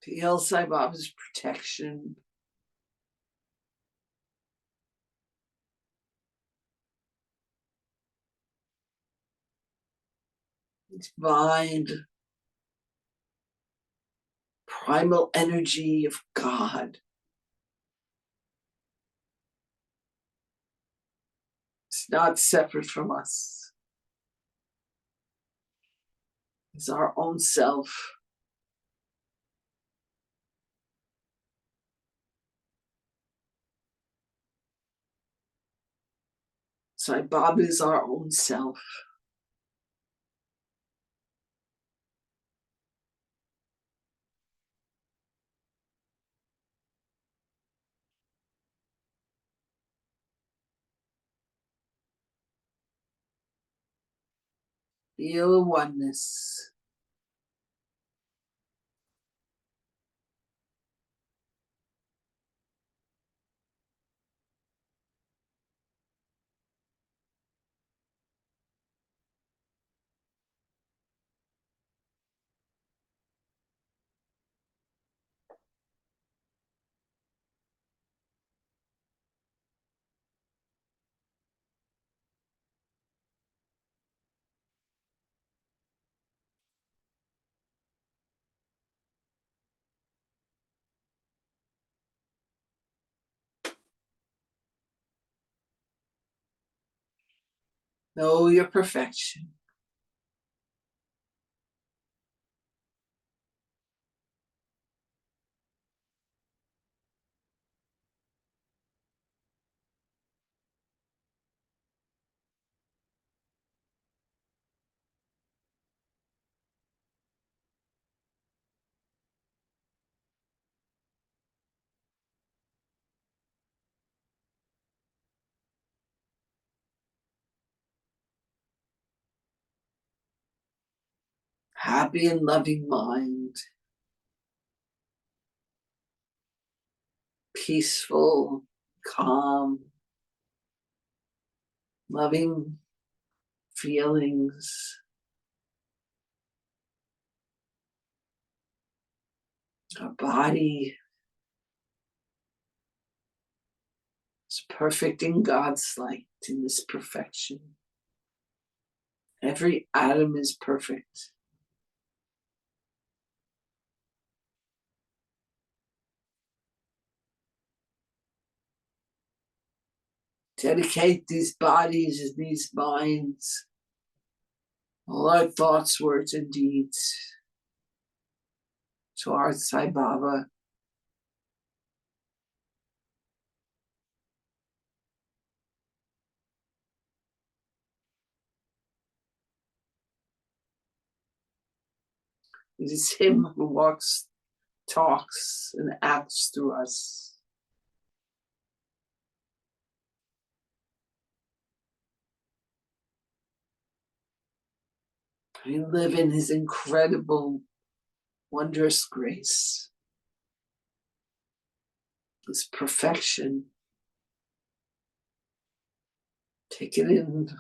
Feel Sai Baba's protection. Divine primal energy of God. It's not separate from us. It's our own self. Sai Baba is our own self. Feel oneness. Know your perfection. happy and loving mind, peaceful, calm, loving feelings. Our body is perfect in God's light, in this perfection. Every atom is perfect. Dedicate these bodies and these minds, all our thoughts, words, and deeds, to our Sai Baba. It is Him who walks, talks, and acts through us. We live in His incredible, wondrous grace, His perfection. Take it in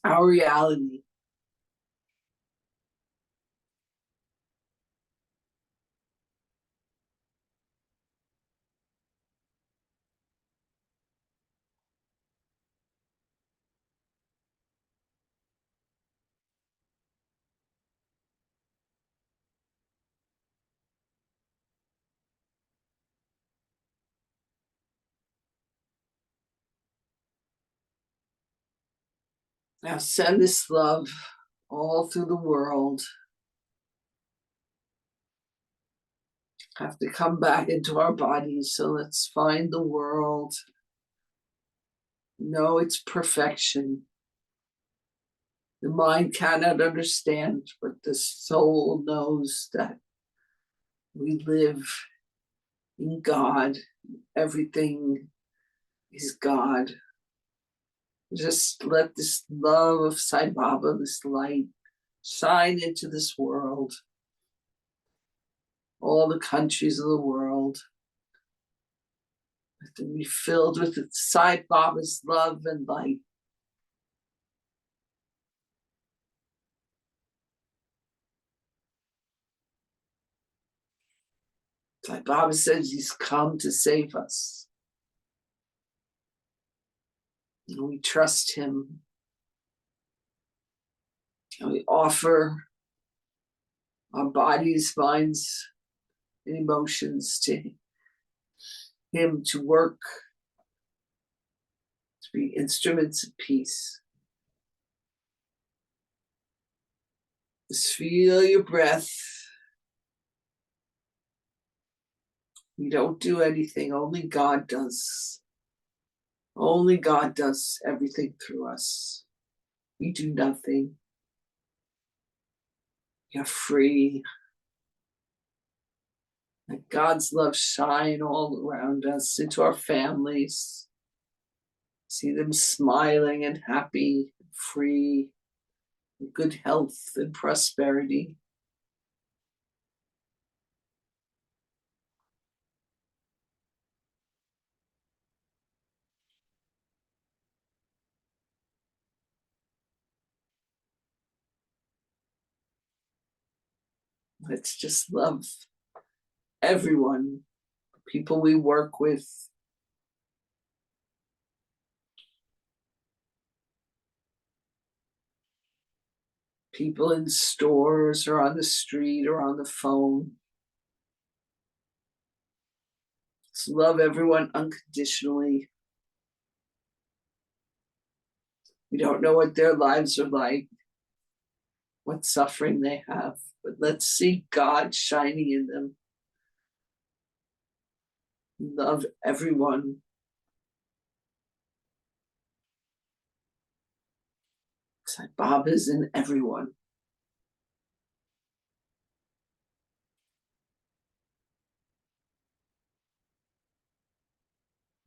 our reality. Now send this love all through the world. Have to come back into our bodies, so let's find the world. Know its perfection. The mind cannot understand, but the soul knows that we live in God. Everything is God. Just let this love of Sai Baba, this light, shine into this world. All the countries of the world. Let them be filled with Sai Baba's love and light. Sai Baba says He's come to save us. And we trust Him. And we offer our bodies, minds, and emotions to Him to work, to be instruments of peace. Just feel your breath. We don't do anything, only God does. Only God does everything through us. We do nothing. We are free. Let God's love shine all around us, into our families. See them smiling and happy, free, with good health and prosperity. Let's just love everyone, people we work with, people in stores or on the street or on the phone. Let's love everyone unconditionally. We don't know what their lives are like, what suffering they have, but let's see God shining in them. Love everyone. Sai Baba is in everyone.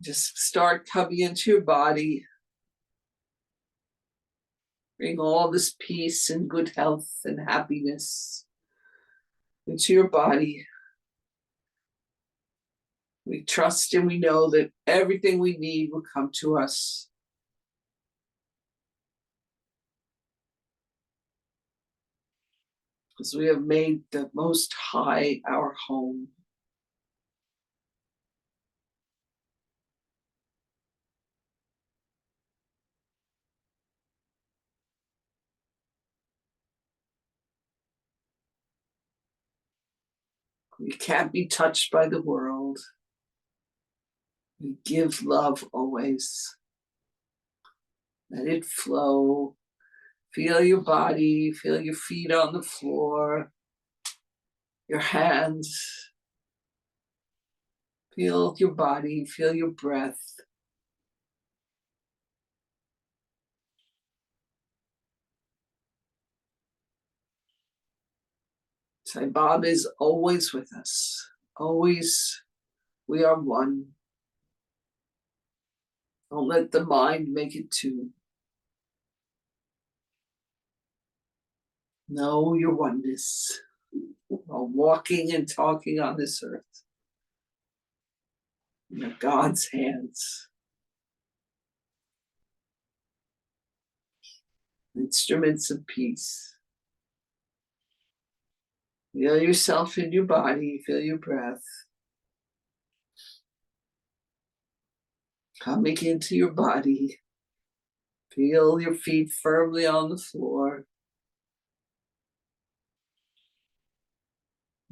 Just start coming into your body. Bring all this peace and good health and happiness into your body. We trust and we know that everything we need will come to us. Because we have made the Most High our home. We can't be touched by the world. We give love always. Let it flow. Feel your body, feel your feet on the floor, your hands. Feel your body, feel your breath. Sai Baba is always with us. Always, we are one. Don't let the mind make it two. Know your oneness while walking and talking on this earth. In God's hands. Instruments of peace. Feel yourself in your body, feel your breath. Coming into your body. Feel your feet firmly on the floor.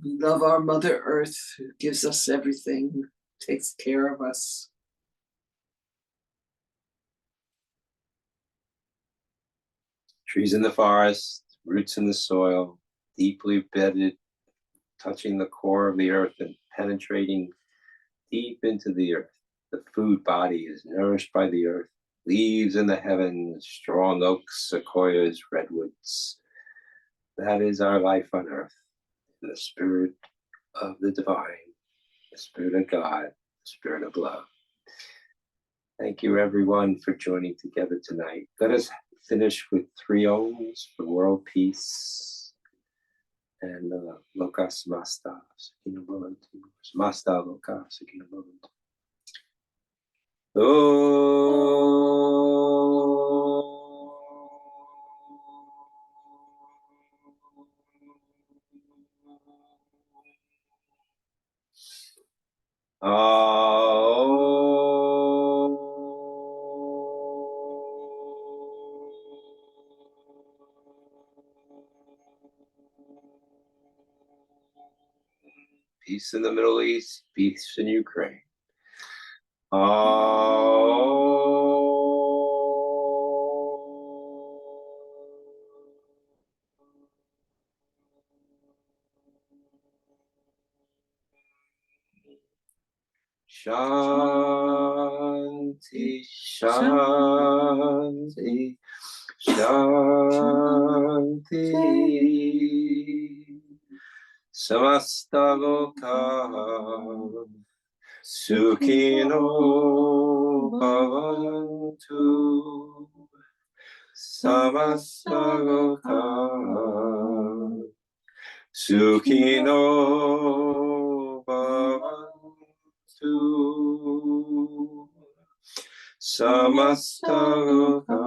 We love our Mother Earth, who gives us everything, takes care of us. Trees in the forest, roots in the soil, deeply bedded, touching the core of the earth and penetrating deep into the earth. The food body is nourished by the earth. Leaves in the heavens, strong oaks, sequoias, redwoods. That is our life on earth. In the spirit of the divine, the spirit of God, the spirit of love. Thank you, everyone, for joining together tonight. Let us finish with 3 Oms for world peace and Loka Samasta Sukhino Bhavantu. Samasta Loka Sukhino Bhavantu. Peace in the Middle East, peace in Ukraine. Shanti, Shanti, Shanti. Samasta Loka Sukhino Bhavantu. Samasta Loka Sukhino Bhavantu. Samasta Loka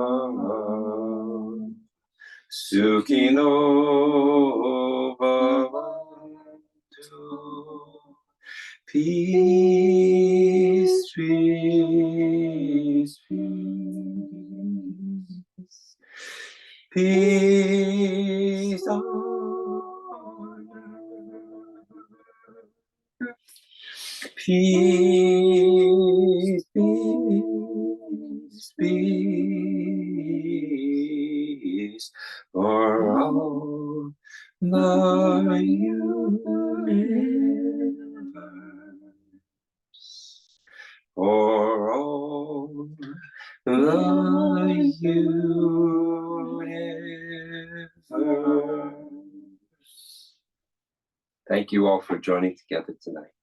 Sukhino Bhavantu. Peace, peace, peace. Peace on earth. Peace, peace, peace for all the universe, for all the universe. Thank you all for joining together tonight.